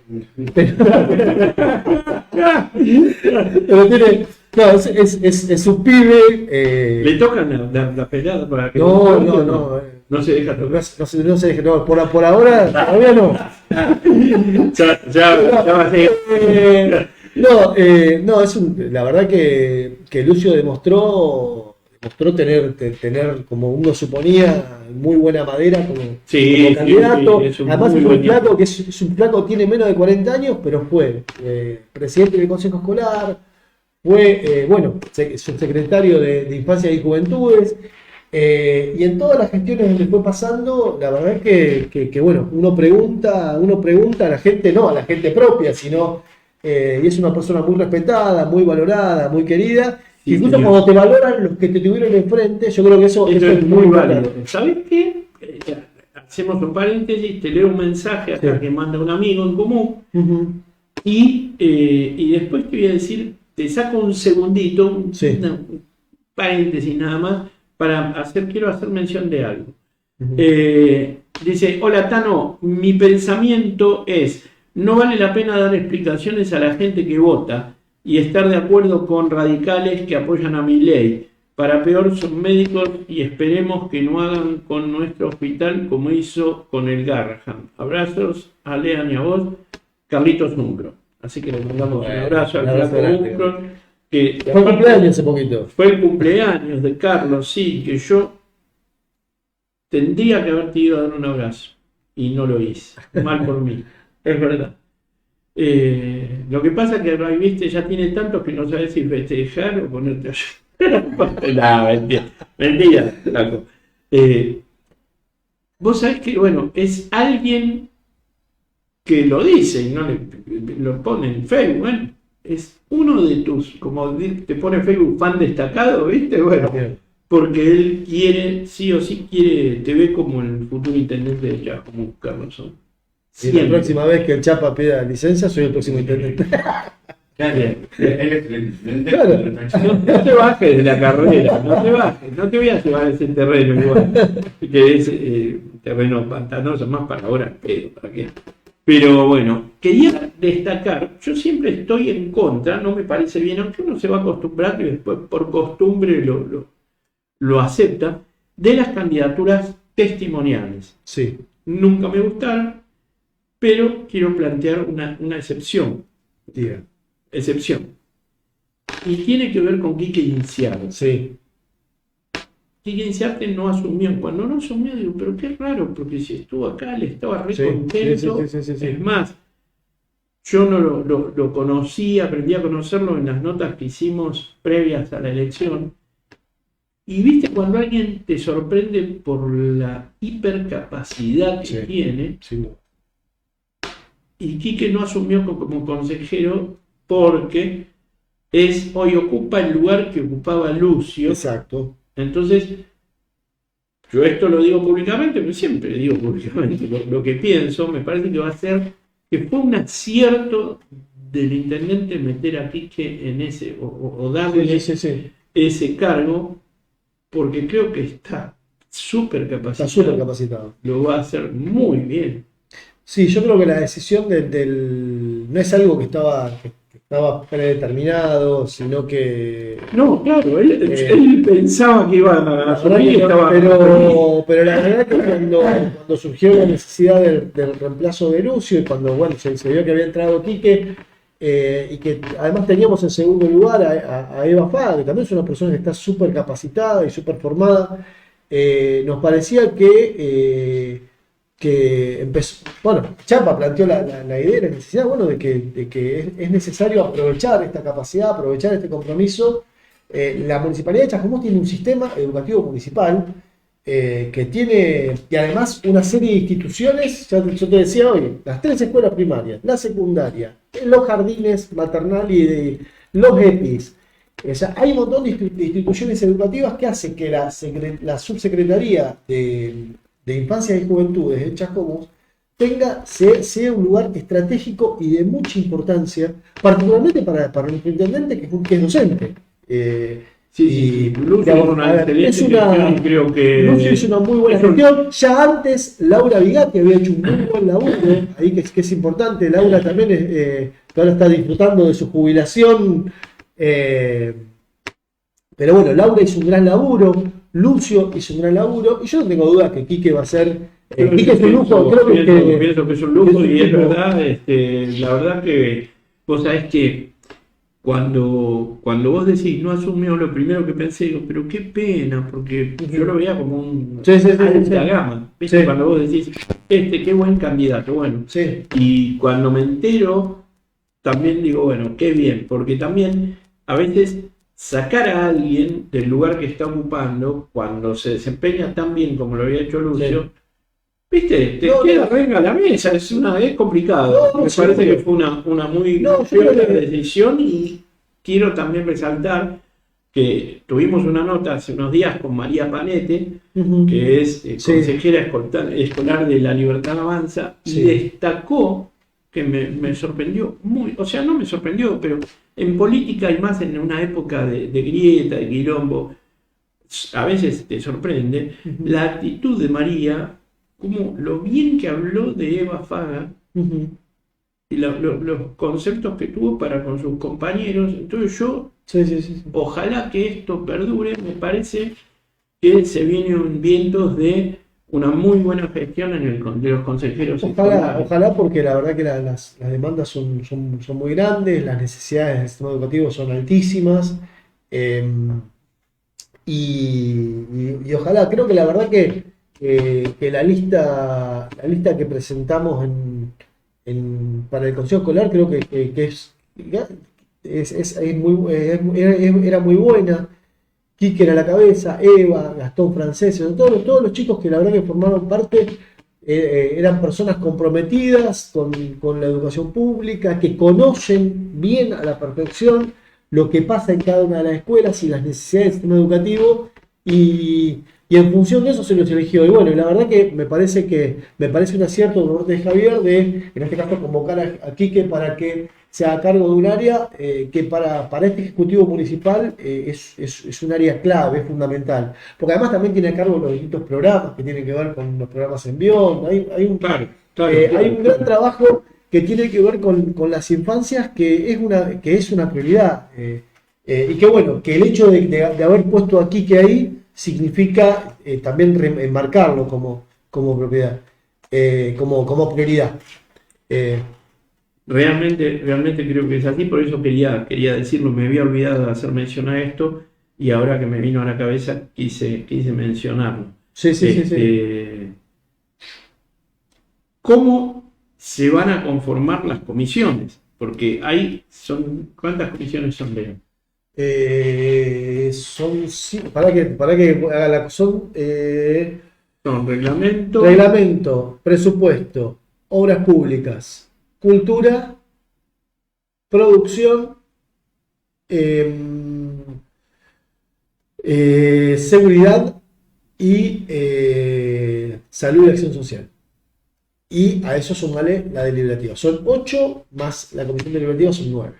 Pero tiene. No, es un pibe. Le tocan la pelada para que no se deja tocar. No se deja, no, por ahora todavía no. ya va a ser. La verdad que Lucio demostró tener, como uno suponía, muy buena madera como candidato. Además es un flaco que es un flaco, tiene menos de 40 años, pero fue presidente del Consejo Escolar, fue subsecretario de Infancia y Juventudes, y en todas las gestiones donde fue pasando, la verdad es que uno pregunta a la gente, no a la gente propia, sino y es una persona muy respetada, muy valorada, muy querida. Sí, incluso señor. Cuando te valoran los que te tuvieron enfrente, yo creo que eso es muy válido. ¿Sabes qué? Hacemos un paréntesis, te leo un mensaje acá que manda un amigo en común, y después te voy a decir, te saco un segundito, un paréntesis nada más, quiero hacer mención de algo. Dice, hola Tano, mi pensamiento es, no vale la pena dar explicaciones a la gente que vota y estar de acuerdo con radicales que apoyan a Milei. Para peor son médicos y esperemos que no hagan con nuestro hospital como hizo con el Garrahan. Abrazos a Lean y a vos, Carlitos Uncro. Así que le mandamos un abrazo al flaco Uncro. Fue el cumpleaños hace poquito. Fue el cumpleaños de Carlos, sí, que yo tendría que haberte ido a dar un abrazo y no lo hice. Mal por mí, es verdad. Lo que pasa es que viste, ya tiene tantos que no sabes si festejar o ponerte a llorar. No, mentira, flaco. Vos sabés que, es alguien que lo dice y no lo pone en Facebook. Bueno, es uno de tus, como te pone en Facebook, fan destacado, ¿viste? Bueno, porque él quiere, sí o sí te ve como el futuro intendente de Chapa, como Carlos. Y la próxima vez que el Chapa pida licencia, soy el próximo intendente. Claro. No te bajes de la carrera, no te voy a llevar a ese terreno igual, que es terreno pantanoso, más para ahora, ¿para qué? Pero bueno, quería destacar, yo siempre estoy en contra, no me parece bien, aunque uno se va a acostumbrar y después por costumbre lo acepta, de las candidaturas testimoniales. Sí. Nunca me gustaron, pero quiero plantear una excepción. Diga. Excepción. Y tiene que ver con Quique Inciarte. Sí. Quique Inciarte no asumió. Cuando no asumió, digo, pero qué raro, porque si estuvo acá, él estaba re contento. Sí. Es más, yo no lo conocí, aprendí a conocerlo en las notas que hicimos previas a la elección. Y viste, cuando alguien te sorprende por la hipercapacidad que tiene, y Quique no asumió como consejero porque hoy ocupa el lugar que ocupaba Lucio. Exacto. Entonces, yo esto lo digo públicamente, pero siempre digo públicamente lo que pienso. Me parece que va a ser que fue un acierto del intendente meter a Quique en ese, o darle ese cargo, porque creo que está súper capacitado. Está súper capacitado. Lo va a hacer muy bien. Sí, yo creo que la decisión no es algo que estaba predeterminado, sino que... No, claro, él pensaba que iba a asumir, pero la verdad que cuando surgió la necesidad del reemplazo de Lucio y cuando bueno, se vio que había entrado Quique y que además teníamos en segundo lugar a Eva Faga, que también es una persona que está súper capacitada y súper formada, nos parecía que empezó, bueno, Chapa planteó la idea y la necesidad, bueno, de que es necesario aprovechar esta capacidad, aprovechar este compromiso. La Municipalidad de Chascomús tiene un sistema educativo municipal que tiene, y además una serie de instituciones, yo te decía hoy, las 3 escuelas primarias, la secundaria, los jardines maternal y los EPIs. O sea, hay un montón de instituciones educativas que hacen que la subsecretaría de Infancia y Juventudes de Chascomús sea un lugar estratégico y de mucha importancia, particularmente para nuestro intendente que es docente. Sí, Lucio digamos, creo que Lucio hizo una muy buena gestión. Ya antes, Laura Vigatti había hecho un muy buen laburo, ahí que es importante. Laura también que ahora está disfrutando de su jubilación. Pero bueno, Laura hizo un gran laburo, Lucio hizo un gran laburo, y yo no tengo dudas que Quique va a ser. Quique es un lujo, pienso que es un lujo, y es verdad, la verdad que vos sabés que cuando vos decís no asumió, lo primero que pensé, digo, pero qué pena, porque yo lo veía como un alta gama. ¿Viste? Sí. Cuando vos decís, qué buen candidato, bueno. Sí. Y cuando me entero, también digo, bueno, qué bien, porque también a veces sacar a alguien del lugar que está ocupando, cuando se desempeña tan bien como lo había hecho Lucio, ¿viste? Te queda renga a la mesa, es complicado. Me parece que fue una muy buena decisión, y quiero también resaltar que tuvimos una nota hace unos días con María Panete, que es consejera escolar de La Libertad Avanza, y destacó que me sorprendió muy, o sea, no me sorprendió, pero en política y más en una época de grieta, de quilombo, a veces te sorprende la actitud de María, como lo bien que habló de Eva Faga y los conceptos que tuvo para con sus compañeros. Entonces yo, ojalá que esto perdure. Me parece que se vienen vientos de una muy buena gestión de los consejeros. Ojalá, porque la verdad que las demandas son muy grandes, las necesidades del sistema educativo son altísimas, y ojalá, creo que la verdad que la lista que presentamos para el Consejo Escolar creo que era muy buena. Quique era la cabeza, Eva, Gastón Francés, todos los chicos que la verdad que formaron parte eran personas comprometidas con la educación pública, que conocen bien a la perfección lo que pasa en cada una de las escuelas y las necesidades del sistema educativo, y en función de eso se los eligió. Y bueno, la verdad que me parece un acierto por parte de Javier en este caso, convocar a Quique para que se haga cargo de un área que para este Ejecutivo Municipal es un área clave, es fundamental. Porque además también tiene a cargo los distintos programas que tienen que ver con los programas en Bion. Hay un gran trabajo que tiene que ver con las infancias, que es una prioridad. Y que bueno, que el hecho de haber puesto a Quique ahí significa también enmarcarlo como propiedad, como prioridad. Realmente creo que es así, por eso quería decirlo. Me había olvidado de hacer mención a esto, y ahora que me vino a la cabeza quise mencionarlo. Sí. ¿Cómo se van a conformar las comisiones? Porque ¿cuántas comisiones son, Leo? Para que haga la son reglamento, presupuesto, obras públicas, cultura, producción, seguridad y salud y acción social. Y a eso sumale la deliberativa. Son 8 más la comisión deliberativa, son 9.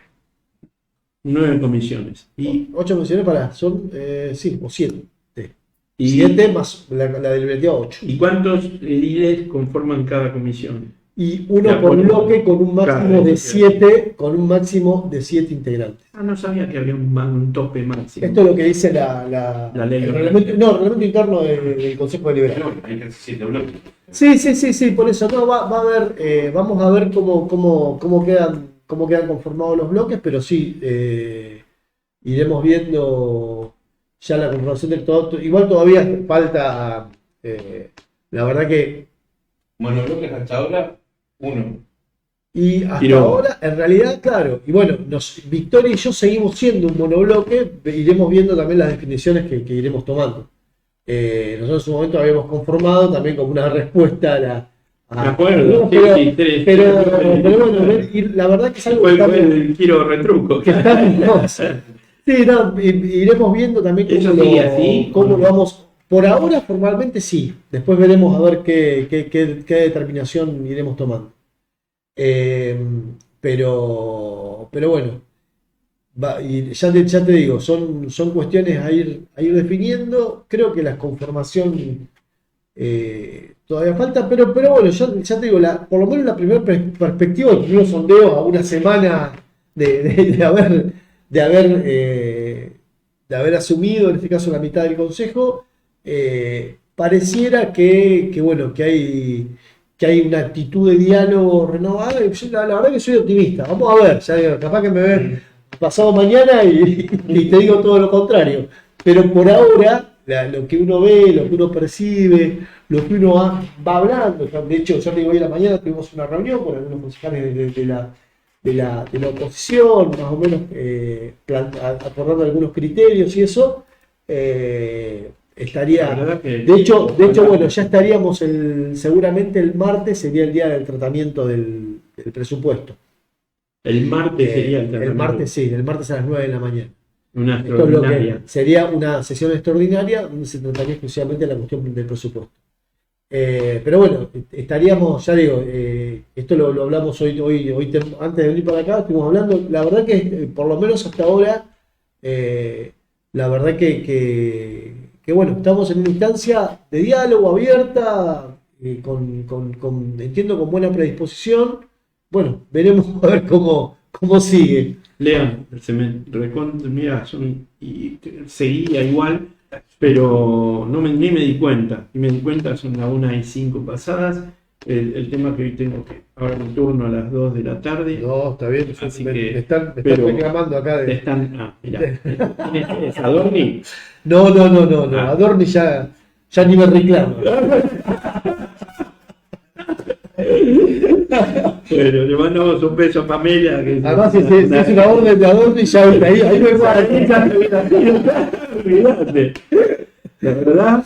9 comisiones. Y 8 comisiones son, o 7. Y, 7 más la deliberativa 8. ¿Y cuántos ediles conforman cada comisión? Y uno Ya, por bueno, bloque con un máximo claro, de eso 7, con un máximo de 7 integrantes. No sabía que había un tope máximo. Esto es lo que dice la ley. el reglamento interno del Consejo Deliberante. Hay que decir de bloque. Sí, por eso no va a haber, vamos a ver cómo quedan conformados los bloques, pero sí, iremos viendo ya la conformación del todo. Igual todavía falta, la verdad que. Bueno, bloques hasta ahora, 1. Y hasta Quiroga. ahora, en realidad, claro, y bueno, Victoria y yo seguimos siendo un monobloque, iremos viendo también las definiciones que iremos tomando. Nosotros en su momento habíamos conformado también como una respuesta a la. Me acuerdo, pero bueno, la verdad que es algo fue que el giro retruco. iremos viendo también ¿Eso sigue así? cómo lo vamos. Por ahora, formalmente sí. Después veremos a ver qué determinación iremos tomando. Pero bueno, y ya te digo, son cuestiones a ir definiendo. Creo que la conformación todavía falta, pero bueno, ya te digo, por lo menos la primera perspectiva, los primeros sondeos a una semana de haber asumido, en este caso, la mitad del consejo, pareciera que hay una actitud de diálogo renovada. Y yo, la verdad que soy optimista. Vamos a ver, ya digo, capaz que me ven pasado mañana y te digo todo lo contrario. Pero por ahora, lo que uno ve, lo que uno percibe, lo que uno va hablando. De hecho, ya te digo, hoy en la mañana tuvimos una reunión con algunos concejales de la oposición, más o menos acordando algunos criterios y eso. De hecho, bueno, ya estaríamos seguramente el martes sería el día del tratamiento del presupuesto. El martes sería el tratamiento. El martes sí, el martes a las 9 de la mañana. Una extraordinaria. Sería una sesión extraordinaria donde se trataría exclusivamente la cuestión del presupuesto. Pero bueno, estaríamos, ya digo, esto lo hablamos hoy antes de venir para acá, estuvimos hablando, la verdad que por lo menos hasta ahora, la verdad que bueno, estamos en una instancia de diálogo abierta, entiendo con buena predisposición. Bueno, veremos a ver cómo sigue. Lean, mira, seguía igual, pero ni me di cuenta. Y me di cuenta, son las 1:05 pasadas. El tema que hoy tengo ahora mi turno a las 2 de la tarde. No, está bien. Así me están reclamando acá. Mirá. ¿Quién es Adorni? No. Adorni ya ni me reclama. Bueno, le mandamos un beso a Pamela. Además, si es una orden de Adorni, ya ahí me Olvídate. La verdad,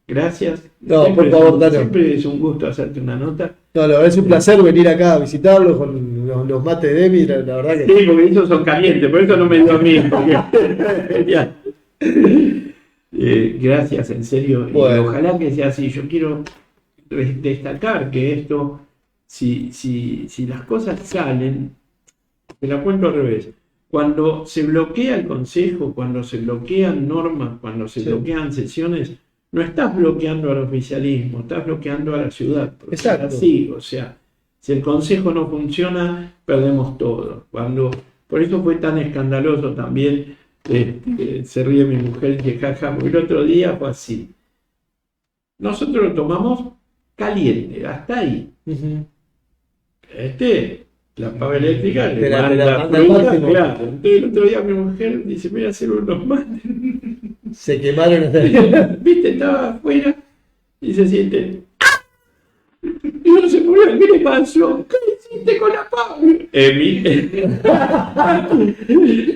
gracias. No, por favor, Tano. Siempre es un gusto hacerte una nota. No, la verdad es un placer venir acá a visitarlos con los mates de Demi, la verdad que. Sí, porque esos son calientes, por eso no me dio a mí. Genial. Gracias, en serio. Bueno. Y ojalá que sea así. Yo quiero destacar que esto, si las cosas salen, te la cuento al revés. Cuando se bloquea el consejo, cuando se bloquean normas, cuando se bloquean sesiones, no estás bloqueando al oficialismo, estás bloqueando a la ciudad. Exacto. Así, o sea, si el consejo no funciona, perdemos todo. Por eso fue tan escandaloso también, se ríe mi mujer y dice, jaja, porque el otro día fue así. Nosotros lo tomamos caliente, hasta ahí. Uh-huh. La paga eléctrica le la manda al máximo. claro. Entonces el otro día mi mujer dice, voy a hacer unos mates. Se quemaron. Viste, estaba afuera y se siente. Y uno se murió, ¿qué le pasó? ¿Qué hiciste con la paga?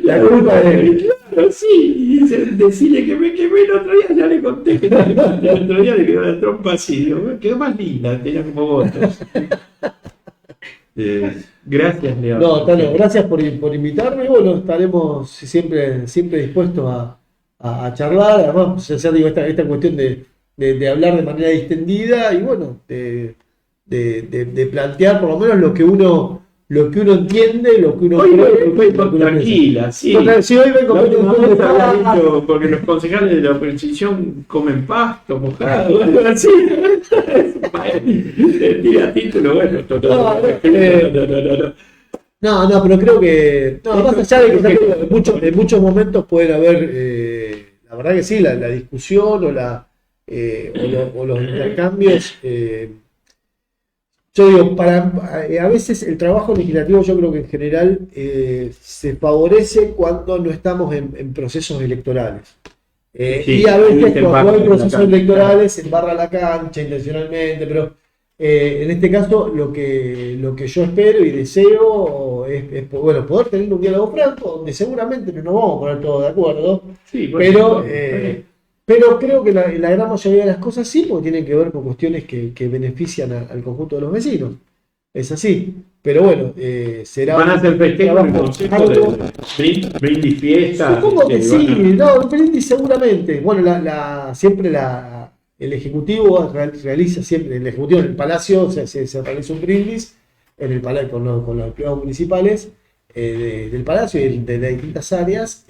La culpa de Emi. Claro, sí. Y dice, decirle que me quemé el otro día, ya le conté que el otro día le quedó la trompa así. Digo, quedó más linda, tenía como votos. Gracias, Leo. No, Tano, gracias por invitarme. Y bueno, estaremos siempre dispuestos a charlar. Además, ya digo, esta cuestión de hablar de manera distendida y bueno, de plantear por lo menos lo que uno lo que uno entiende, lo que uno Hoy cree, fue tranquila, sí. Sí, hoy vengo La última con vez había dicho, porque los concejales de la oposición comen pasto mojado, algo así. Tira título, bueno, no, pero creo que, más allá de que en muchos momentos pueden haber, la verdad que sí, la discusión o los intercambios. Yo digo, a veces el trabajo legislativo yo creo que en general se favorece cuando no estamos en procesos electorales. Sí, y a veces se cuando hay embarra procesos la cancha. electorales se embarra la cancha intencionalmente, pero en este caso lo que yo espero y deseo es bueno, poder tener un diálogo franco, donde seguramente no nos vamos a poner todos de acuerdo, Sí, bueno, pero creo que la gran mayoría de las cosas sí, porque tienen que ver con cuestiones que benefician al conjunto de los vecinos. Es así. Pero bueno, será van a hacer festejo en el trabajo consejo arduo. de brindis fiesta. Supongo que sí, van no, un brindis seguramente. Bueno, siempre el Ejecutivo realiza siempre, el Ejecutivo en el Palacio se realiza un brindis en el Palacio con los empleados municipales del Palacio y de las distintas áreas.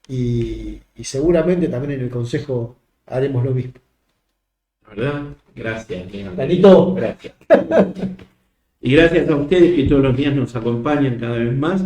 Y seguramente también en el Consejo haremos lo mismo. ¿Verdad? Gracias, Leandro. Danito. Gracias. Y gracias a ustedes que todos los días nos acompañan cada vez más.